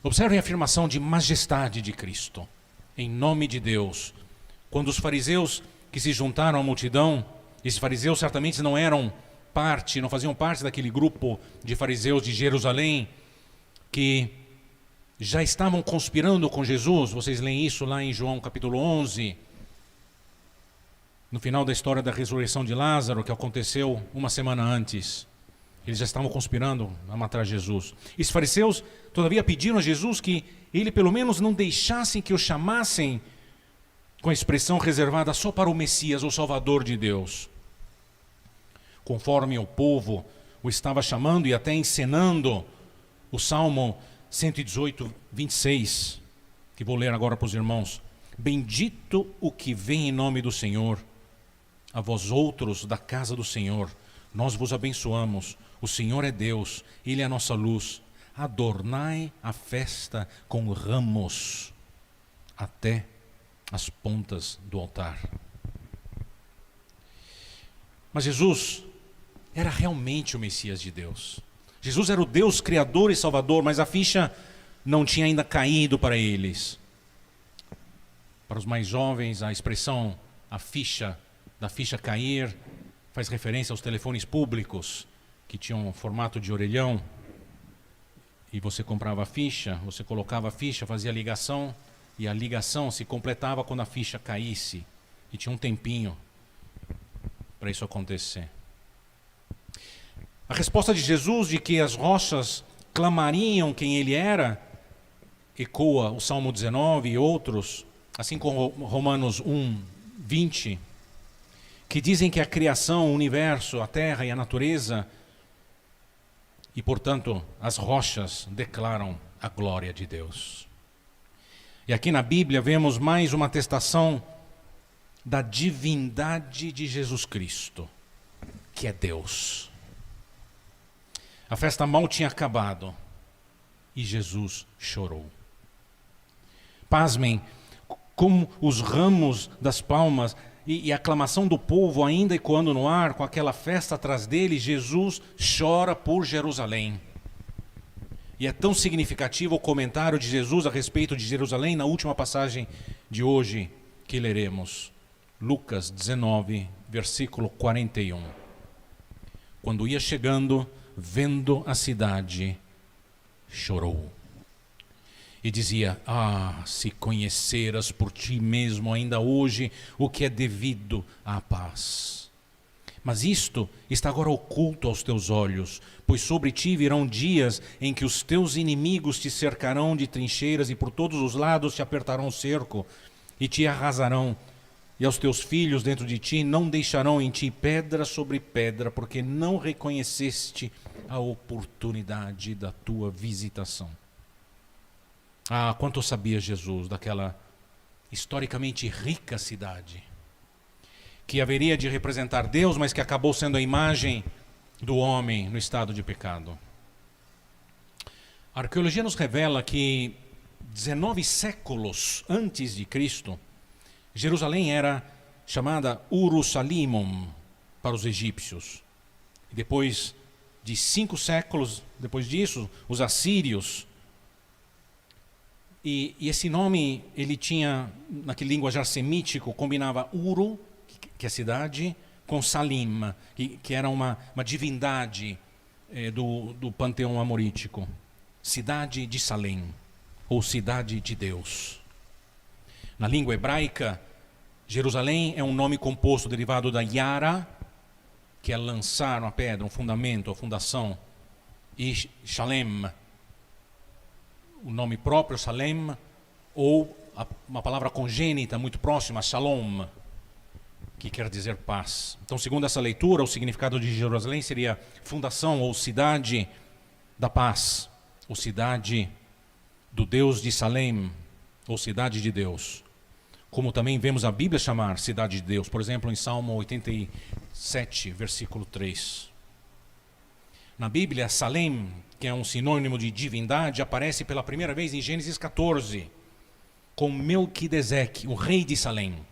Observem a afirmação de majestade de Cristo, em nome de Deus. Quando os fariseus que se juntaram à multidão, esses fariseus certamente não faziam parte daquele grupo de fariseus de Jerusalém que já estavam conspirando com Jesus. Vocês leem isso lá em João capítulo 11, no final da história da ressurreição de Lázaro, que aconteceu uma semana antes. Eles já estavam conspirando a matar Jesus. Esses fariseus, todavia, pediram a Jesus que ele pelo menos não deixasse que o chamassem com a expressão reservada só para o Messias, o Salvador de Deus. Conforme o povo o estava chamando e até encenando o Salmo 118, 26, que vou ler agora para os irmãos. Bendito o que vem em nome do Senhor, a vós outros da casa do Senhor, nós vos abençoamos. O Senhor é Deus, Ele é a nossa luz. Adornai a festa com ramos até as pontas do altar. Mas Jesus era realmente o Messias de Deus. Jesus era o Deus Criador e Salvador, mas a ficha não tinha ainda caído para eles. Para os mais jovens, a expressão da ficha cair faz referência aos telefones públicos que tinham formato de orelhão, e você comprava a ficha, você colocava a ficha, fazia a ligação, e a ligação se completava quando a ficha caísse, e tinha um tempinho para isso acontecer. A resposta de Jesus de que as rochas clamariam quem ele era ecoa o Salmo 19 e outros, assim como Romanos 1, 20, que dizem que a criação, o universo, a terra e a natureza, e portanto as rochas, declaram a glória de Deus. E aqui na Bíblia vemos mais uma atestação da divindade de Jesus Cristo, que é Deus. A festa mal tinha acabado e Jesus chorou. Pasmem, como os ramos das palmas e a aclamação do povo ainda ecoando no ar, com aquela festa atrás dele, Jesus chora por Jerusalém. E é tão significativo o comentário de Jesus a respeito de Jerusalém na última passagem de hoje que leremos. Lucas 19, versículo 41. Quando ia chegando, vendo a cidade, chorou. E dizia: se conheceras por ti mesmo ainda hoje o que é devido à paz. Mas isto está agora oculto aos teus olhos, pois sobre ti virão dias em que os teus inimigos te cercarão de trincheiras e por todos os lados te apertarão o cerco e te arrasarão. E aos teus filhos dentro de ti não deixarão em ti pedra sobre pedra, porque não reconheceste a oportunidade da tua visitação. Ah, quanto sabia Jesus daquela historicamente rica cidade, que haveria de representar Deus, mas que acabou sendo a imagem do homem no estado de pecado. A arqueologia nos revela que 19 séculos antes de Cristo, Jerusalém era chamada Urusalimon para os egípcios. E depois de 5 séculos depois disso, os assírios. E esse nome, ele tinha, naquele linguajar semítico, combinava Uru, que é cidade, com Salim, que era uma divindade do panteão amorítico. Cidade de Salém, ou cidade de Deus. Na língua hebraica, Jerusalém é um nome composto derivado da Yara, que é lançar uma pedra, um fundamento, a fundação, e Shalem, o nome próprio, Salem, ou uma palavra congênita muito próxima, Shalom, que quer dizer paz. Então, segundo essa leitura, o significado de Jerusalém seria fundação ou cidade da paz, ou cidade do Deus de Salem, ou cidade de Deus. Como também vemos a Bíblia chamar cidade de Deus, por exemplo, em Salmo 87, versículo 3. Na Bíblia, Salem, que é um sinônimo de divindade, aparece pela primeira vez em Gênesis 14, com Melquisedeque, o rei de Salém,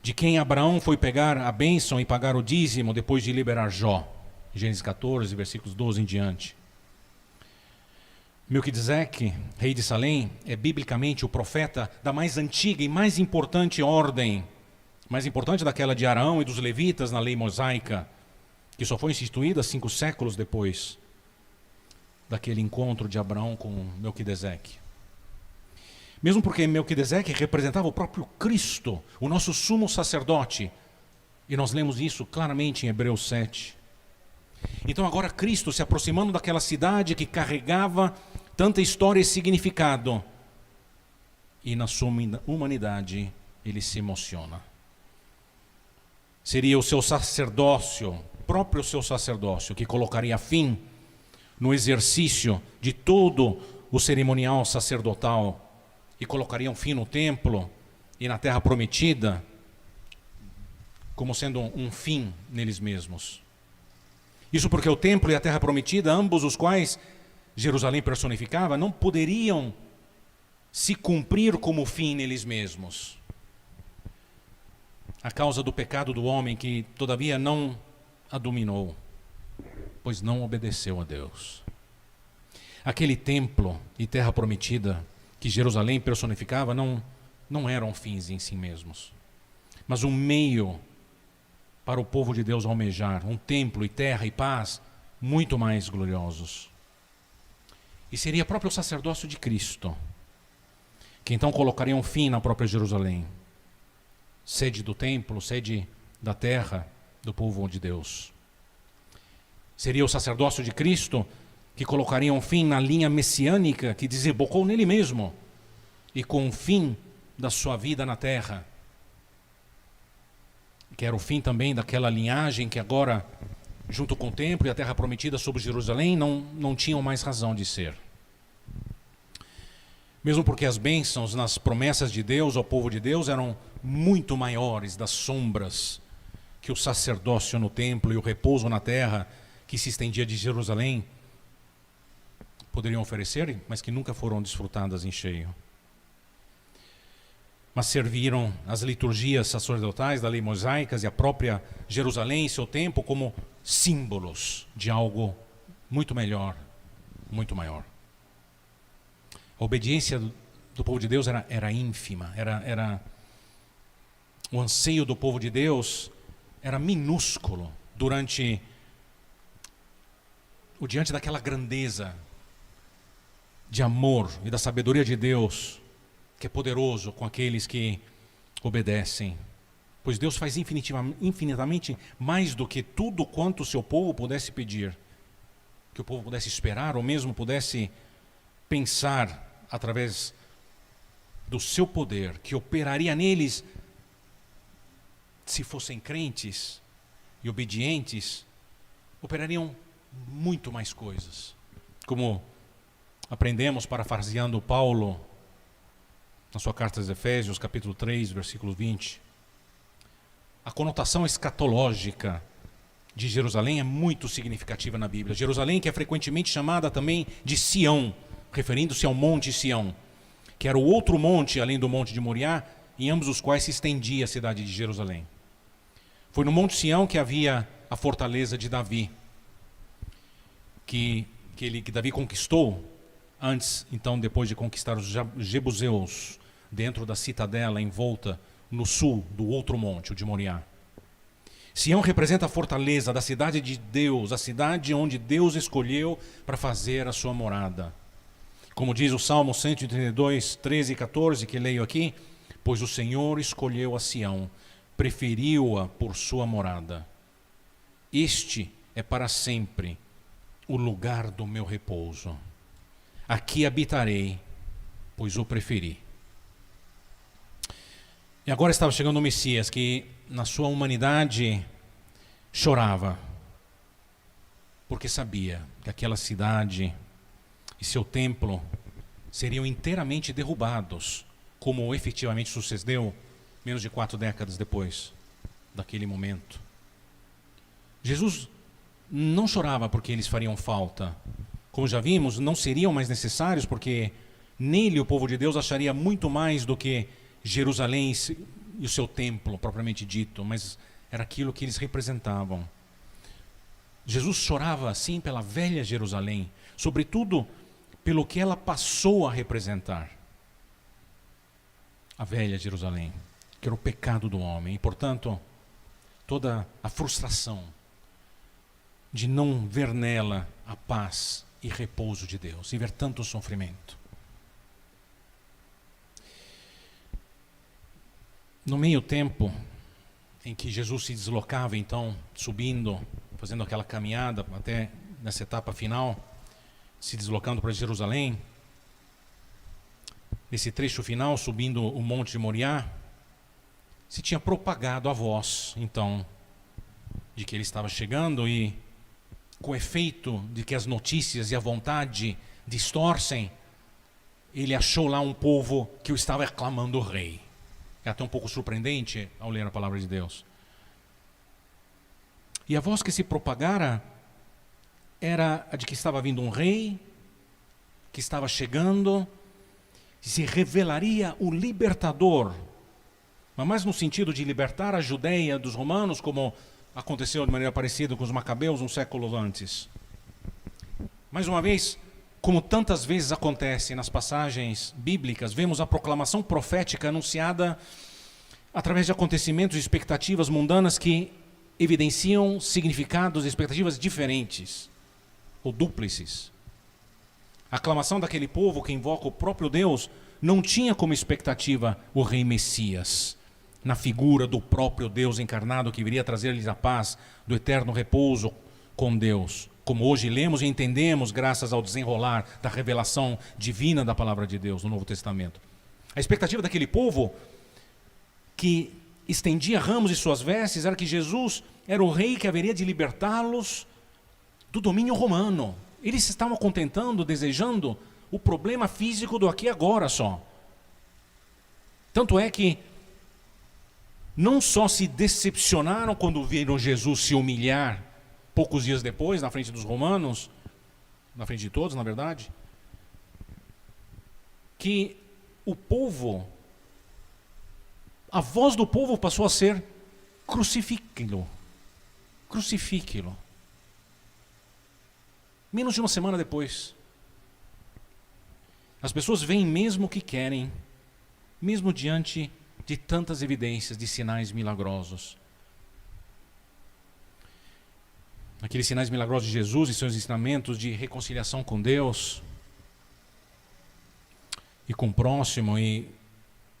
de quem Abraão foi pegar a bênção e pagar o dízimo depois de liberar Jó. Gênesis 14, versículos 12 em diante. Melquisedeque, rei de Salém, é biblicamente o profeta da mais antiga e mais importante ordem, mais importante daquela de Arão e dos levitas na lei mosaica, que só foi instituída 5 séculos depois daquele encontro de Abraão com Melquisedeque. Mesmo porque Melquisedeque representava o próprio Cristo, o nosso sumo sacerdote, e nós lemos isso claramente em Hebreus 7. Então agora Cristo se aproximando daquela cidade que carregava tanta história e significado, e na sua humanidade ele se emociona. Seria o seu sacerdócio, próprio seu sacerdócio, que colocaria fim no exercício de todo o cerimonial sacerdotal e colocaria um fim no templo e na terra prometida, como sendo um fim neles mesmos. Isso porque o templo e a terra prometida, ambos os quais Jerusalém personificava, não poderiam se cumprir como fim neles mesmos, a causa do pecado do homem que todavia não a dominou, pois não obedeceu a Deus. Aquele templo e terra prometida que Jerusalém personificava não eram fins em si mesmos, mas um meio para o povo de Deus almejar um templo e terra e paz muito mais gloriosos. E seria próprio o sacerdócio de Cristo que então colocaria um fim na própria Jerusalém, sede do templo, sede da terra do povo de Deus. Seria o sacerdócio de Cristo que colocaria um fim na linha messiânica que desembocou nele mesmo e com o fim da sua vida na terra, que era o fim também daquela linhagem que agora, junto com o templo e a terra prometida sobre Jerusalém, não tinham mais razão de ser. Mesmo porque as bênçãos nas promessas de Deus ao povo de Deus eram muito maiores das sombras que o sacerdócio no templo e o repouso na terra que se estendia de Jerusalém poderiam oferecer, mas que nunca foram desfrutadas em cheio. Mas serviram as liturgias sacerdotais da lei mosaicas e a própria Jerusalém em seu tempo como símbolos de algo muito melhor, muito maior. A obediência do povo de Deus era ínfima, o anseio do povo de Deus era minúsculo diante daquela grandeza de amor e da sabedoria de Deus, que é poderoso com aqueles que obedecem Pois Deus faz infinitamente mais do que tudo quanto o seu povo pudesse pedir, que o povo pudesse esperar, ou mesmo pudesse pensar através do seu poder, que operaria neles se fossem crentes e obedientes, operariam muito mais coisas. Como aprendemos parafraseando Paulo na sua carta aos Efésios, capítulo 3, versículo 20. A conotação escatológica de Jerusalém é muito significativa na Bíblia. Jerusalém, que é frequentemente chamada também de Sião, referindo-se ao Monte Sião, que era o outro monte, além do Monte de Moriá, em ambos os quais se estendia a cidade de Jerusalém. Foi no Monte Sião que havia a fortaleza de Davi, que Davi conquistou antes, então, depois de conquistar os jebuseus dentro da citadela envolta no sul do outro monte, o de Moriá. Sião representa a fortaleza da cidade de Deus, a cidade onde Deus escolheu para fazer a sua morada. Como diz o Salmo 132, 13 e 14, que leio aqui: pois o Senhor escolheu a Sião, preferiu-a por sua morada. Este é para sempre o lugar do meu repouso. Aqui habitarei, pois o preferi. E agora estava chegando o Messias, que na sua humanidade chorava, porque sabia que aquela cidade e seu templo seriam inteiramente derrubados, como efetivamente sucedeu menos de 4 décadas depois daquele momento. Jesus não chorava porque eles fariam falta. Como já vimos, não seriam mais necessários, porque nele o povo de Deus acharia muito mais do que Jerusalém e o seu templo, propriamente dito, mas era aquilo que eles representavam. Jesus chorava assim pela velha Jerusalém, sobretudo pelo que ela passou a representar. A velha Jerusalém, que era o pecado do homem, e portanto toda a frustração de não ver nela a paz e repouso de Deus, e ver tanto sofrimento. No meio tempo em que Jesus se deslocava, então, subindo, fazendo aquela caminhada até nessa etapa final, se deslocando para Jerusalém, nesse trecho final, subindo o Monte de Moriá, se tinha propagado a voz, então, de que ele estava chegando, e com o efeito de que as notícias e a vontade distorcem, ele achou lá um povo que o estava aclamando o rei. É até um pouco surpreendente ao ler a palavra de Deus. E a voz que se propagara era a de que estava vindo um rei, que estava chegando, e se revelaria o libertador, mas mais no sentido de libertar a Judeia dos romanos, como aconteceu de maneira parecida com os macabeus um século antes. Mais uma vez, como tantas vezes acontece nas passagens bíblicas, vemos a proclamação profética anunciada através de acontecimentos e expectativas mundanas que evidenciam significados e expectativas diferentes ou dúplices. A aclamação daquele povo que invoca o próprio Deus não tinha como expectativa o rei Messias, na figura do próprio Deus encarnado que viria trazer-lhes a paz do eterno repouso com Deus, como hoje lemos e entendemos graças ao desenrolar da revelação divina da palavra de Deus no Novo Testamento. A expectativa daquele povo que estendia ramos de suas vestes era que Jesus era o rei que haveria de libertá-los do domínio romano. Eles se estavam contentando, desejando o problema físico do aqui e agora só. Tanto é que não só se decepcionaram quando viram Jesus se humilhar poucos dias depois, na frente dos romanos, na frente de todos, na verdade, que o povo, a voz do povo passou a ser: crucifique-lo, crucifique-lo. Menos de uma semana depois, as pessoas veem mesmo o que querem, mesmo diante de tantas evidências de sinais milagrosos. Aqueles sinais milagrosos de Jesus e seus ensinamentos de reconciliação com Deus e com o próximo, e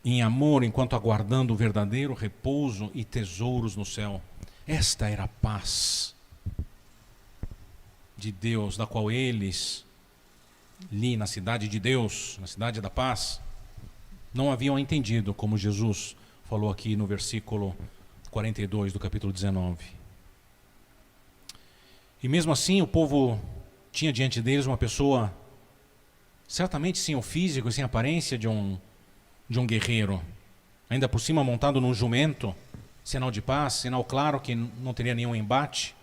em amor, enquanto aguardando o verdadeiro repouso e tesouros no céu. Esta era a paz de Deus, da qual eles, ali na cidade de Deus, na cidade da paz, não haviam entendido, como Jesus falou aqui no versículo 42 do capítulo 19. E mesmo assim o povo tinha diante deles uma pessoa, certamente sem o físico e sem a aparência de um guerreiro, ainda por cima montado num jumento, sinal de paz, sinal claro que não teria nenhum embate,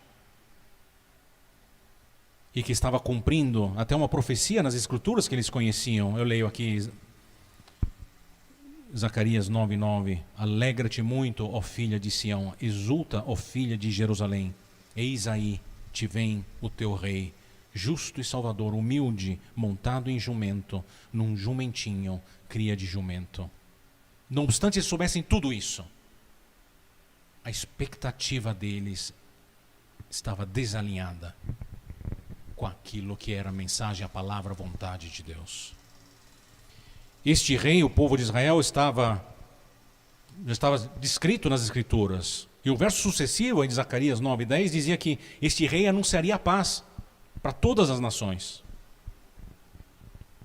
e que estava cumprindo até uma profecia nas escrituras que eles conheciam. Eu leio aqui Zacarias 9:9: alegra-te muito, ó filha de Sião, exulta, ó filha de Jerusalém, eis aí te vem o teu rei, justo e salvador, humilde, montado em jumento, num jumentinho, cria de jumento. Não obstante eles soubessem tudo isso, a expectativa deles estava desalinhada com aquilo que era a mensagem, a palavra, a vontade de Deus. Este rei, o povo de Israel, já estava descrito nas Escrituras. E o verso sucessivo de Zacarias 9:10 dizia que este rei anunciaria a paz para todas as nações.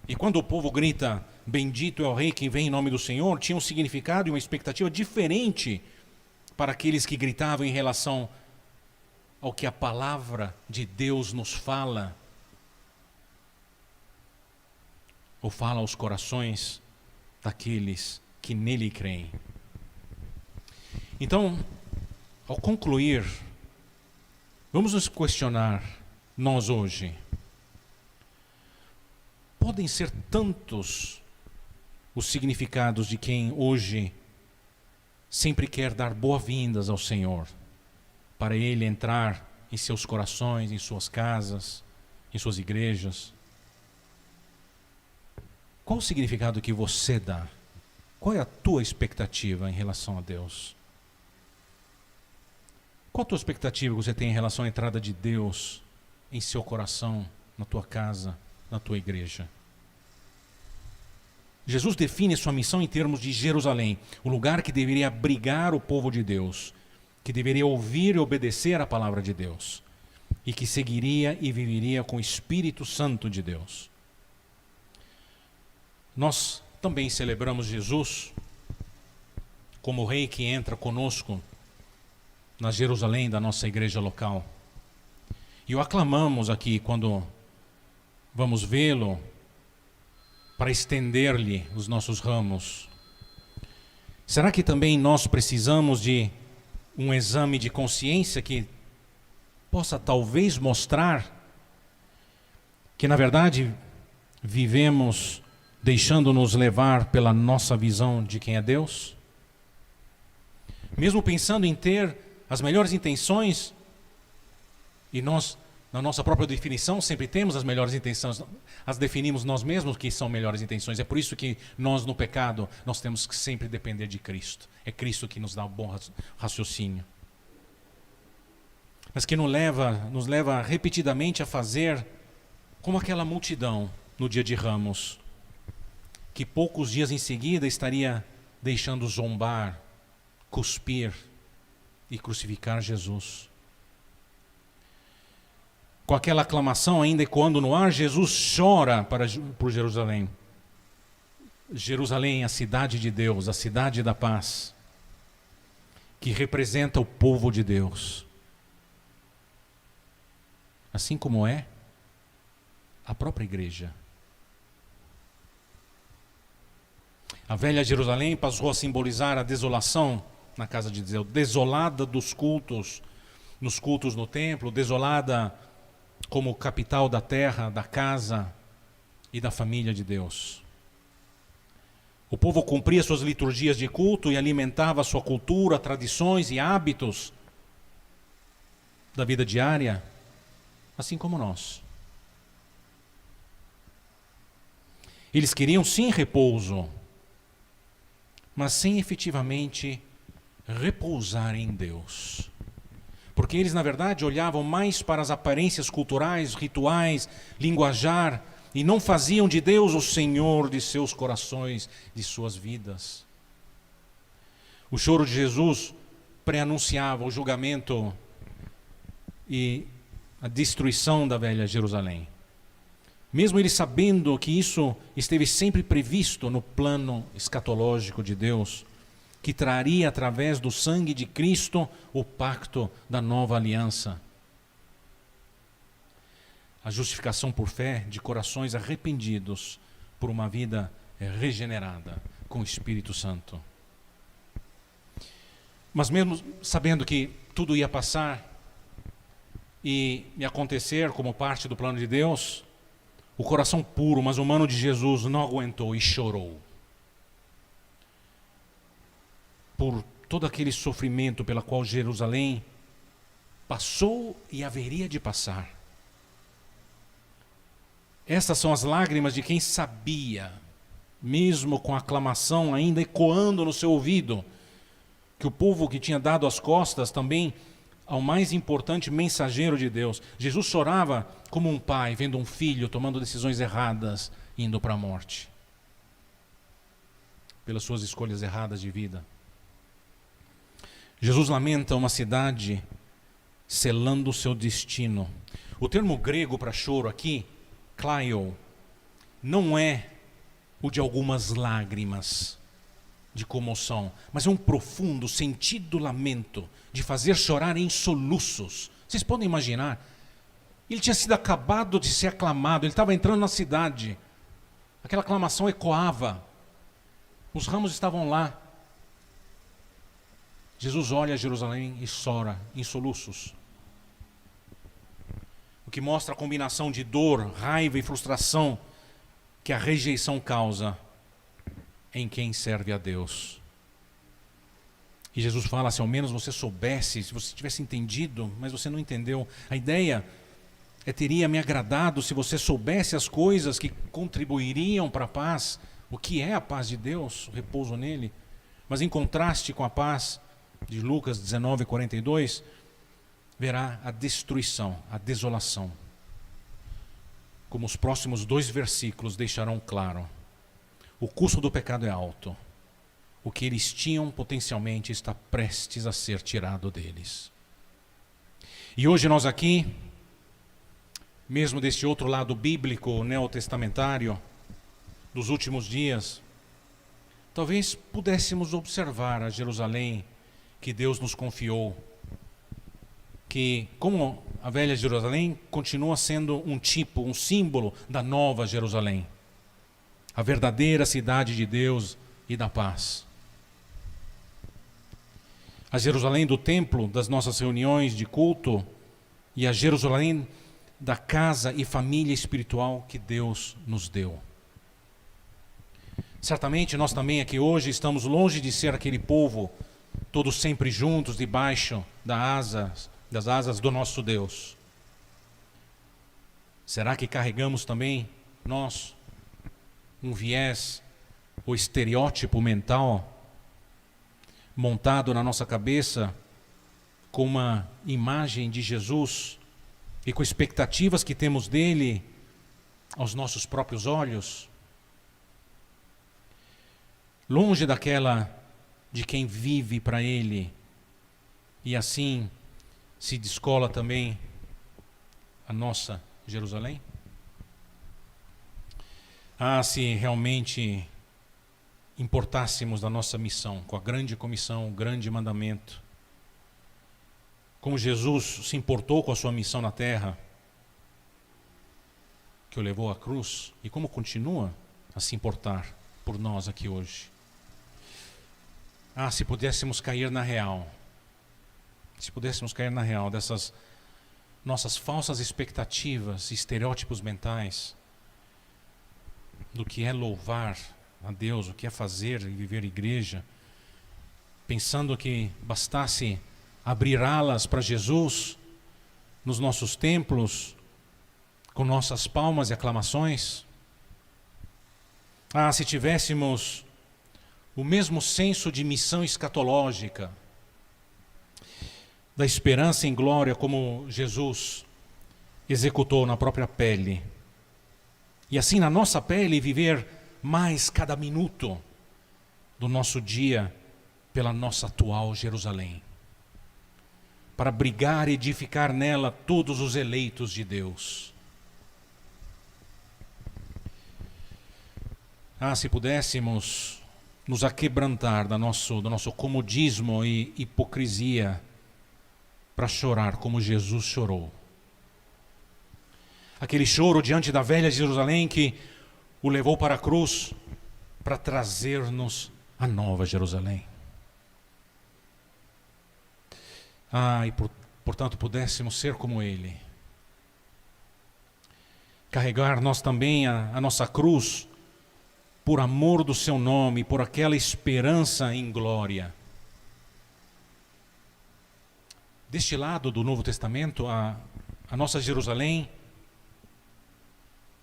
E quando o povo grita, bendito é o rei que vem em nome do Senhor, tinha um significado e uma expectativa diferente para aqueles que gritavam em relação ao que a palavra de Deus nos fala, ou fala aos corações daqueles que nele creem. Então, ao concluir, vamos nos questionar, nós hoje, podem ser tantos os significados de quem hoje sempre quer dar boas-vindas ao Senhor, para Ele entrar em seus corações, em suas casas, em suas igrejas. Qual o significado que você dá? Qual é a tua expectativa em relação a Deus? Qual a tua expectativa que você tem em relação à entrada de Deus em seu coração, na tua casa, na tua igreja? Jesus define sua missão em termos de Jerusalém, o lugar que deveria abrigar o povo de Deus, que deveria ouvir e obedecer a palavra de Deus, e que seguiria e viveria com o Espírito Santo de Deus. Nós também celebramos Jesus como o Rei que entra conosco na Jerusalém da nossa igreja local. E o aclamamos aqui quando vamos vê-lo, para estender-lhe os nossos ramos. Será que também nós precisamos de um exame de consciência que possa talvez mostrar que na verdade vivemos deixando-nos levar pela nossa visão de quem é Deus? Mesmo pensando em ter as melhores intenções, e nós, na nossa própria definição, sempre temos as melhores intenções, as definimos nós mesmos que são melhores intenções. É por isso que nós no pecado, nós temos que sempre depender de Cristo. É Cristo que nos dá um bom raciocínio. Mas que nos leva repetidamente a fazer como aquela multidão no dia de Ramos, que poucos dias em seguida estaria deixando zombar, cuspir e crucificar Jesus. Com aquela aclamação ainda ecoando no ar, Jesus chora por Jerusalém. Jerusalém, a cidade de Deus, a cidade da paz, que representa o povo de Deus. Assim como é a própria igreja. A velha Jerusalém passou a simbolizar a desolação na casa de Deus, desolada dos cultos, nos cultos no templo, desolada como capital da terra, da casa e da família de Deus. O povo cumpria suas liturgias de culto e alimentava sua cultura, tradições e hábitos da vida diária, assim como nós. Eles queriam sim repouso, mas sem efetivamente repousar em Deus. Porque eles, na verdade, olhavam mais para as aparências culturais, rituais, linguajar, e não faziam de Deus o Senhor de seus corações, de suas vidas. O choro de Jesus pré-anunciava o julgamento e a destruição da velha Jerusalém. Mesmo ele sabendo que isso esteve sempre previsto no plano escatológico de Deus, que traria através do sangue de Cristo o pacto da nova aliança. A justificação por fé de corações arrependidos por uma vida regenerada com o Espírito Santo. Mas mesmo sabendo que tudo ia passar e acontecer como parte do plano de Deus, o coração puro, mas humano de Jesus não aguentou e chorou. Por todo aquele sofrimento pela qual Jerusalém passou e haveria de passar. Essas são as lágrimas de quem sabia, mesmo com a aclamação ainda ecoando no seu ouvido, que o povo que tinha dado as costas também ao mais importante mensageiro de Deus. Jesus chorava como um pai vendo um filho tomando decisões erradas, indo para a morte, pelas suas escolhas erradas de vida. Jesus lamenta uma cidade selando o seu destino. O termo grego para choro aqui, klaio, não é o de algumas lágrimas de comoção, mas é um profundo, sentido lamento de fazer chorar em soluços. Vocês podem imaginar? Ele tinha sido acabado de ser aclamado, ele estava entrando na cidade, aquela aclamação ecoava, os ramos estavam lá. Jesus olha Jerusalém e chora em soluços, o que mostra a combinação de dor, raiva e frustração que a rejeição causa em quem serve a Deus. E Jesus fala, se ao menos você soubesse, se você tivesse entendido, mas você não entendeu. A ideia teria me agradado se você soubesse as coisas que contribuiriam para a paz, o que é a paz de Deus, o repouso nele. Mas em contraste com a paz de Lucas 19:42, verá a destruição, a desolação. Como os próximos 2 versículos deixarão claro. O custo do pecado é alto. O que eles tinham potencialmente está prestes a ser tirado deles. E hoje nós aqui, mesmo deste outro lado bíblico, neotestamentário, dos últimos dias, talvez pudéssemos observar a Jerusalém que Deus nos confiou, que, como a velha Jerusalém, continua sendo um tipo, um símbolo da nova Jerusalém, a verdadeira cidade de Deus e da paz. A Jerusalém do templo, das nossas reuniões de culto, e a Jerusalém da casa e família espiritual que Deus nos deu. Certamente nós também aqui hoje estamos longe de ser aquele povo, todos sempre juntos, debaixo das asas do nosso Deus. Será que carregamos também nós um viés ou estereótipo mental montado na nossa cabeça com uma imagem de Jesus e com expectativas que temos dele aos nossos próprios olhos? Longe daquela de quem vive para ele, e assim se descola também a nossa Jerusalém? Se realmente importássemos da nossa missão, com a grande comissão, o grande mandamento, como Jesus se importou com a sua missão na terra, que o levou à cruz, e como continua a se importar por nós aqui hoje. Se pudéssemos cair na real, dessas nossas falsas expectativas, estereótipos mentais, do que é louvar a Deus, o que é fazer e viver igreja, pensando que bastasse abrir alas para Jesus nos nossos templos, com nossas palmas e aclamações. Se tivéssemos o mesmo senso de missão escatológica, da esperança em glória como Jesus executou na própria pele, e assim na nossa pele viver mais cada minuto do nosso dia pela nossa atual Jerusalém, para abrigar e edificar nela todos os eleitos de Deus. Se pudéssemos nos aquebrantar do nosso comodismo e hipocrisia para chorar como Jesus chorou. Aquele choro diante da velha Jerusalém que o levou para a cruz para trazer-nos a nova Jerusalém. Portanto, pudéssemos ser como Ele. Carregar nós também a nossa cruz por amor do seu nome, por aquela esperança em glória. Deste lado do Novo Testamento, a nossa Jerusalém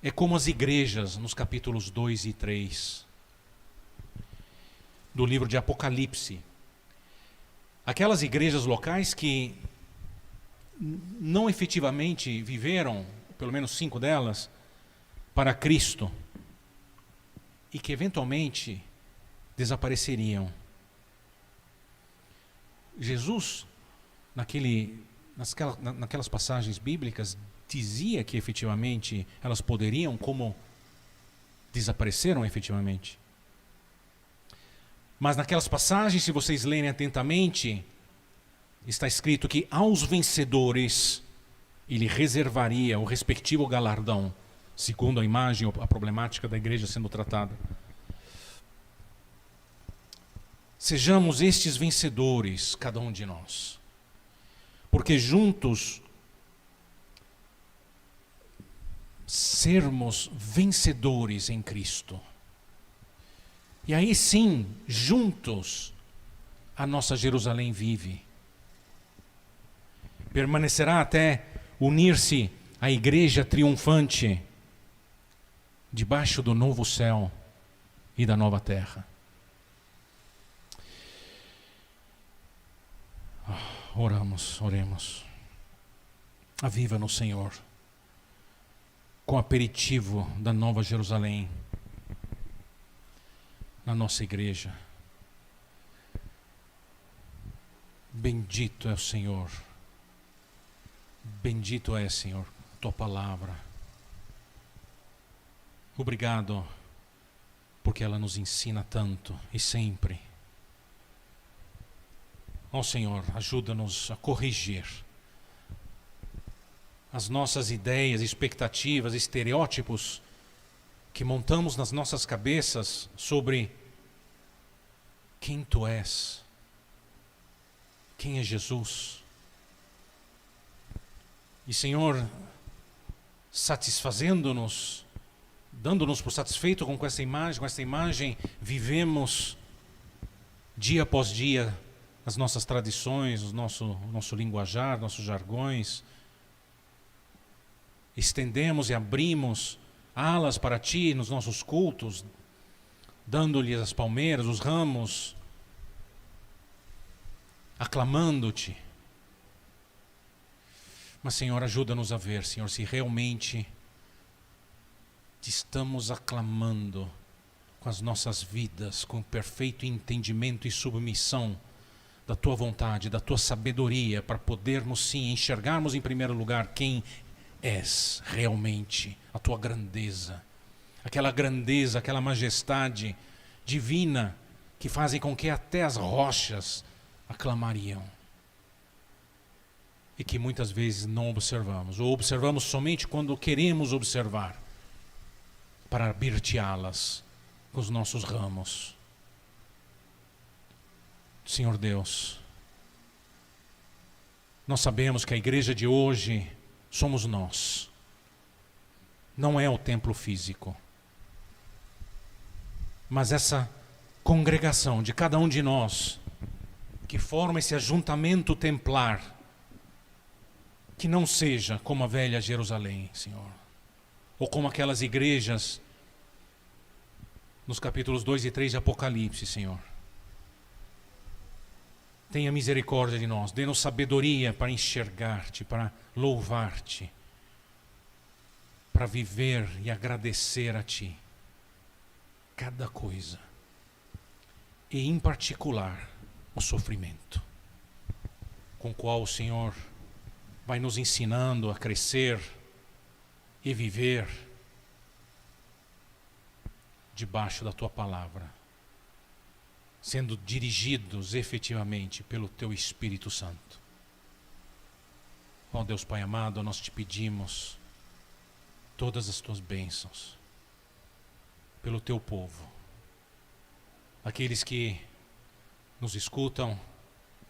é como as igrejas nos capítulos 2 e 3 do livro de Apocalipse. Aquelas igrejas locais que não efetivamente viveram, pelo menos 5 delas, para Cristo, e que eventualmente desapareceriam. Jesus, naquelas passagens bíblicas, dizia que efetivamente elas poderiam, como desapareceram efetivamente. Mas naquelas passagens, se vocês lerem atentamente, está escrito que aos vencedores Ele reservaria o respectivo galardão, segundo a imagem, a problemática da igreja sendo tratada. Sejamos estes vencedores, cada um de nós, porque juntos sermos vencedores em Cristo. E aí sim, juntos, a nossa Jerusalém vive. Permanecerá até unir-se à igreja triunfante debaixo do novo céu e da nova terra. Oremos. Aviva-nos, Senhor, com aperitivo da nova Jerusalém na nossa igreja. Bendito é o Senhor. Bendito é, Senhor, tua palavra. Obrigado, porque ela nos ensina tanto e sempre. Ó Senhor, ajuda-nos a corrigir as nossas ideias, expectativas, estereótipos que montamos nas nossas cabeças sobre quem Tu és, quem é Jesus. E Senhor, satisfazendo-nos, dando-nos por satisfeito com essa imagem, vivemos dia após dia as nossas tradições, o nosso linguajar, nossos jargões. Estendemos e abrimos alas para Ti nos nossos cultos, dando-lhes as palmeiras, os ramos, aclamando-Te. Mas, Senhor, ajuda-nos a ver, Senhor, se realmente estamos aclamando com as nossas vidas, com perfeito entendimento e submissão da Tua vontade, da Tua sabedoria, para podermos sim enxergarmos em primeiro lugar quem és realmente, a Tua grandeza, aquela majestade divina que fazem com que até as rochas aclamariam. E que muitas vezes não observamos, ou observamos somente quando queremos observar, para birteá-las com os nossos ramos. Senhor Deus, nós sabemos que a igreja de hoje somos nós, não é o templo físico, mas essa congregação de cada um de nós, que forma esse ajuntamento templar, que não seja como a velha Jerusalém, Senhor, ou como aquelas igrejas nos capítulos 2 e 3 de Apocalipse, Senhor. Tenha misericórdia de nós, dê-nos sabedoria para enxergar-Te, para louvar-Te, para viver e agradecer a Ti cada coisa, e em particular o sofrimento, com o qual o Senhor vai nos ensinando a crescer e viver debaixo da Tua palavra, sendo dirigidos efetivamente pelo Teu Espírito Santo. Ó Deus Pai amado, nós te pedimos todas as Tuas bênçãos pelo Teu povo, aqueles que nos escutam,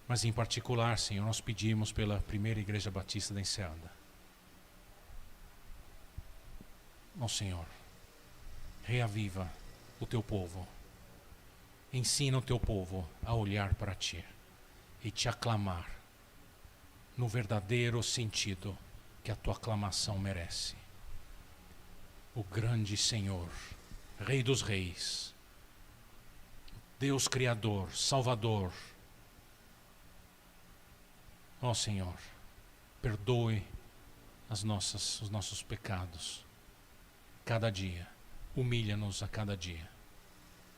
mas em particular, Senhor, nós pedimos pela Primeira Igreja Batista da Enseada. Ó Senhor, reaviva o Teu povo, ensina o Teu povo a olhar para Ti e Te aclamar no verdadeiro sentido que a Tua aclamação merece. O grande Senhor, Rei dos Reis, Deus Criador, Salvador. Ó Senhor, perdoe os nossos pecados cada dia, humilha-nos a cada dia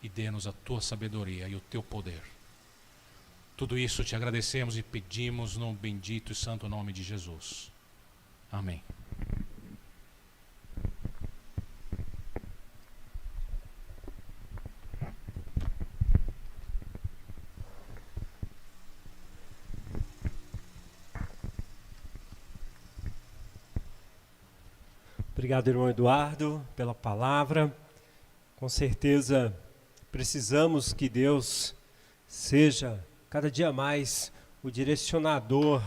e dê-nos a Tua sabedoria e o Teu poder. Tudo isso te agradecemos e pedimos no bendito e santo nome de Jesus. Amém. Obrigado, irmão Eduardo, pela palavra. Com certeza precisamos que Deus seja cada dia mais o direcionador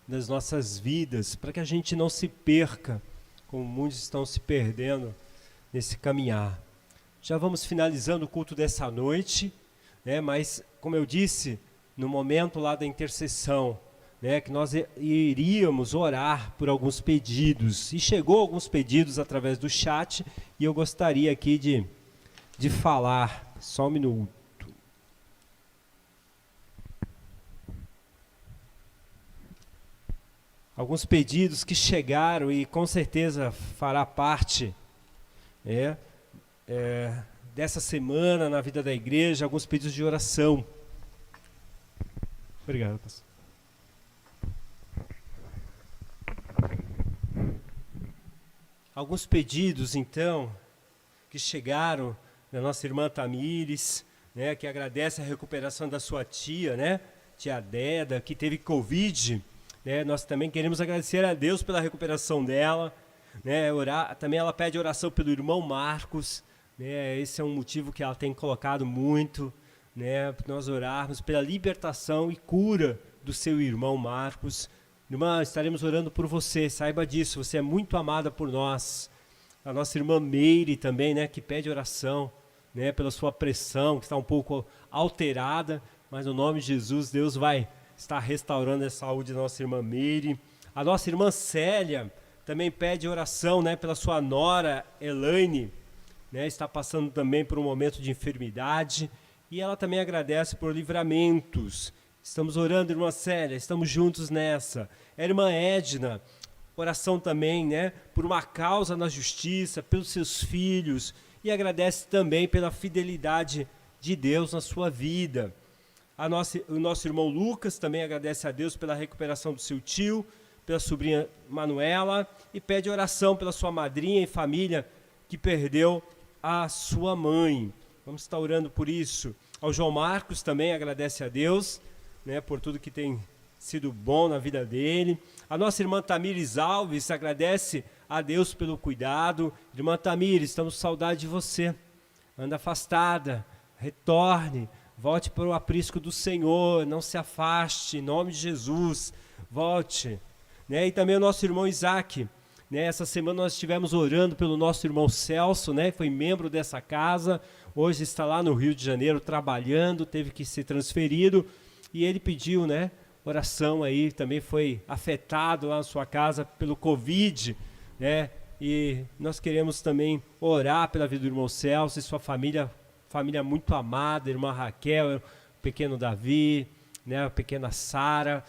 das nossas vidas, para que a gente não se perca, como muitos estão se perdendo nesse caminhar. Já vamos finalizando o culto dessa noite, né? Mas, como eu disse, no momento lá da intercessão, né, que nós iríamos orar por alguns pedidos, e chegou alguns pedidos através do chat, e eu gostaria aqui de falar, só um minuto. Alguns pedidos que chegaram e com certeza fará parte dessa semana na vida da igreja, alguns pedidos de oração. Obrigado, pastor. Alguns pedidos, então, que chegaram da nossa irmã Tamires, né, que agradece a recuperação da sua tia, né, tia Deda, que teve Covid, né, nós também queremos agradecer a Deus pela recuperação dela, né, orar, também ela pede oração pelo irmão Marcos, né, esse é um motivo que ela tem colocado muito, né, para nós orarmos pela libertação e cura do seu irmão Marcos. Irmã, estaremos orando por você, saiba disso, você é muito amada por nós. A nossa irmã Meire também, né, que pede oração, né, pela sua pressão, que está um pouco alterada, mas no nome de Jesus, Deus vai estar restaurando a saúde da nossa irmã Meire. A nossa irmã Célia também pede oração, né, pela sua nora Elaine, né, está passando também por um momento de enfermidade, e ela também agradece por livramentos. Estamos orando, irmã Célia, estamos juntos nessa. A irmã Edna, oração também, né, por uma causa na justiça, pelos seus filhos, e agradece também pela fidelidade de Deus na sua vida. O nosso irmão Lucas também agradece a Deus pela recuperação do seu tio, pela sobrinha Manuela, e pede oração pela sua madrinha e família que perdeu a sua mãe. Vamos estar orando por isso. Ao João Marcos também agradece a Deus, né, por tudo que tem sido bom na vida dele. A nossa irmã Tamires Alves agradece a Deus pelo cuidado. Irmã Tamires, estamos com saudade de você. Anda afastada, retorne, volte para o aprisco do Senhor, não se afaste, em nome de Jesus, volte. Né? E também o nosso irmão Isaac. Né? Essa semana nós estivemos orando pelo nosso irmão Celso, né? Foi membro dessa casa, hoje está lá no Rio de Janeiro trabalhando, teve que ser transferido. E ele pediu, né, oração aí, também foi afetado lá na sua casa pelo Covid, né, e nós queremos também orar pela vida do irmão Celso e sua família muito amada, irmã Raquel, o pequeno Davi, né, a pequena Sara.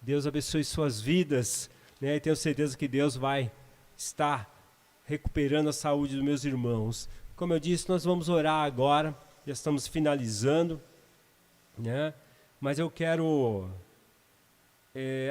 Deus abençoe suas vidas, né, e tenho certeza que Deus vai estar recuperando a saúde dos meus irmãos. Como eu disse, nós vamos orar agora, já estamos finalizando, né. mas eu quero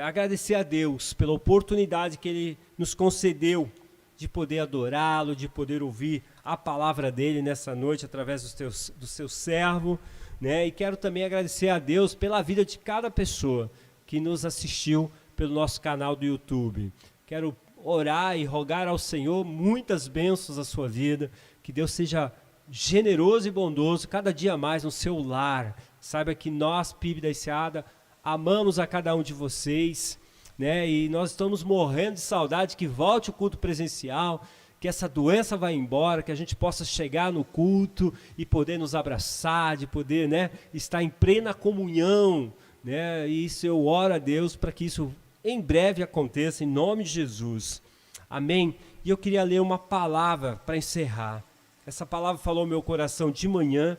agradecer a Deus pela oportunidade que Ele nos concedeu de poder adorá-lo, de poder ouvir a palavra dEle nessa noite através do seu servo, né? E quero também agradecer a Deus pela vida de cada pessoa que nos assistiu pelo nosso canal do YouTube. Quero orar e rogar ao Senhor muitas bênçãos à sua vida, que Deus seja generoso e bondoso cada dia mais no seu lar. Saiba que nós, PIB da Enseada, amamos a cada um de vocês, né? E nós estamos morrendo de saudade que volte o culto presencial, que essa doença vá embora, que a gente possa chegar no culto e poder nos abraçar, de poder, né, estar em plena comunhão, né? E isso eu oro a Deus para que isso em breve aconteça, em nome de Jesus. Amém? E eu queria ler uma palavra para encerrar. Essa palavra falou ao meu coração de manhã,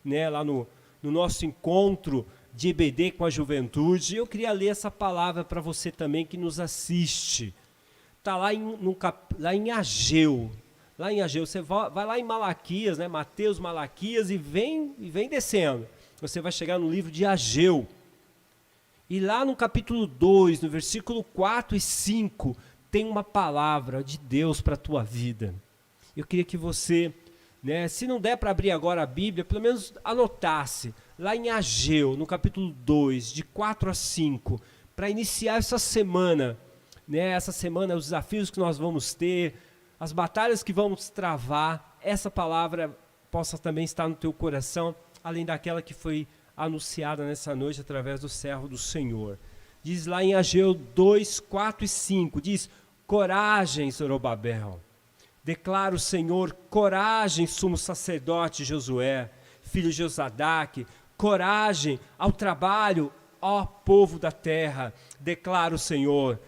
né, lá no nosso encontro de EBD com a juventude. Eu queria ler essa palavra para você também que nos assiste. Está lá em Ageu. Lá em Ageu, você vai lá em Malaquias, né, Mateus, Malaquias, e vem descendo. Você vai chegar no livro de Ageu. E lá no capítulo 2, no versículo 4 e 5, tem uma palavra de Deus para a tua vida. Eu queria que você, né, se não der para abrir agora a Bíblia, pelo menos anotasse, lá em Ageu, no capítulo 2, de 4 a 5, para iniciar essa semana, né, os desafios que nós vamos ter, as batalhas que vamos travar, essa palavra possa também estar no teu coração, além daquela que foi anunciada nessa noite através do servo do Senhor. Diz lá em Ageu 2, 4 e 5, diz: coragem, Zorobabel. Declara o Senhor, coragem, sumo sacerdote Josué, filho de Josadaque, coragem ao trabalho, ó povo da terra, declara o Senhor,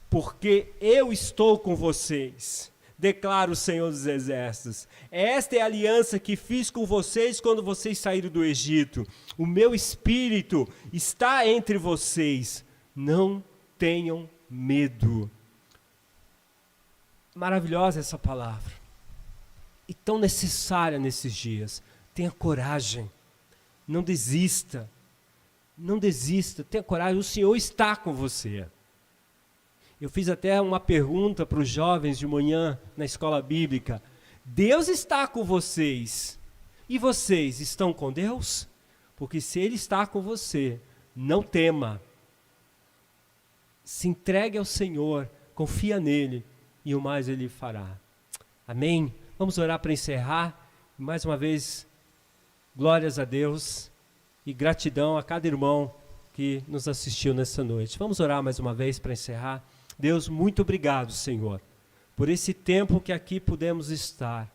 porque eu estou com vocês, declara o Senhor dos Exércitos. Esta é a aliança que fiz com vocês quando vocês saíram do Egito. O meu espírito está entre vocês, não tenham medo. Maravilhosa essa palavra, e tão necessária nesses dias. Tenha coragem, não desista, tenha coragem, o Senhor está com você. Eu fiz até uma pergunta para os jovens de manhã na escola bíblica: Deus está com vocês, e vocês estão com Deus? Porque se Ele está com você, não tema, se entregue ao Senhor, confia nele, e o mais Ele fará. Amém? Vamos orar para encerrar. Mais uma vez, glórias a Deus e gratidão a cada irmão que nos assistiu nessa noite. Vamos orar mais uma vez para encerrar. Deus, muito obrigado, Senhor, por esse tempo que aqui pudemos estar.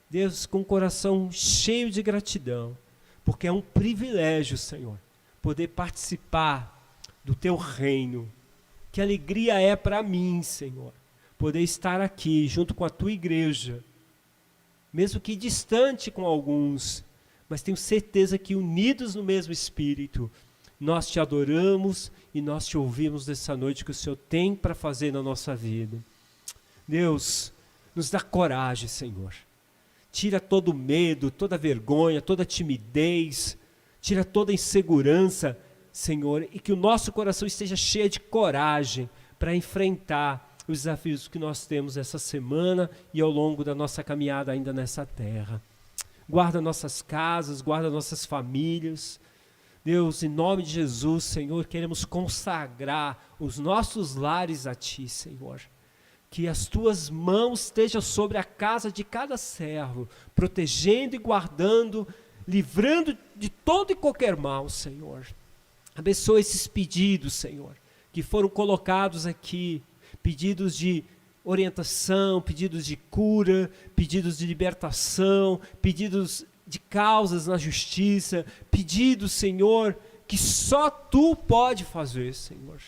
Deus, com o coração cheio de gratidão, porque é um privilégio, Senhor, poder participar do Teu reino. Que alegria é para mim, Senhor, poder estar aqui junto com a Tua igreja, mesmo que distante com alguns, mas tenho certeza que unidos no mesmo Espírito, nós Te adoramos e nós Te ouvimos nessa noite que o Senhor tem para fazer na nossa vida. Deus, nos dá coragem, Senhor. Tira todo medo, toda vergonha, toda timidez, tira toda insegurança, Senhor, e que o nosso coração esteja cheio de coragem para enfrentar os desafios que nós temos essa semana e ao longo da nossa caminhada ainda nessa terra. Guarda nossas casas, guarda nossas famílias. Deus, em nome de Jesus, Senhor, queremos consagrar os nossos lares a Ti, Senhor. Que as Tuas mãos estejam sobre a casa de cada servo, protegendo e guardando, livrando de todo e qualquer mal, Senhor. Abençoa esses pedidos, Senhor, que foram colocados aqui, pedidos de orientação, pedidos de cura, pedidos de libertação, pedidos de causas na justiça, pedidos, Senhor, que só Tu pode fazer, Senhor.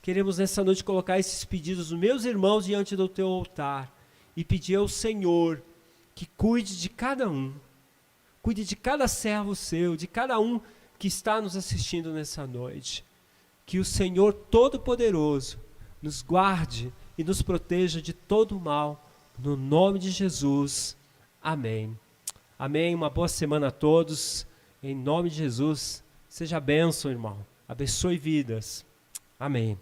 Queremos nessa noite colocar esses pedidos dos meus irmãos diante do Teu altar e pedir ao Senhor que cuide de cada um, cuide de cada servo Seu, de cada um que está nos assistindo nessa noite. Que o Senhor Todo-Poderoso nos guarde e nos proteja de todo o mal, no nome de Jesus. Amém. Amém. Uma boa semana a todos. Em nome de Jesus, Seja bênção, irmão. Abençoe vidas. Amém.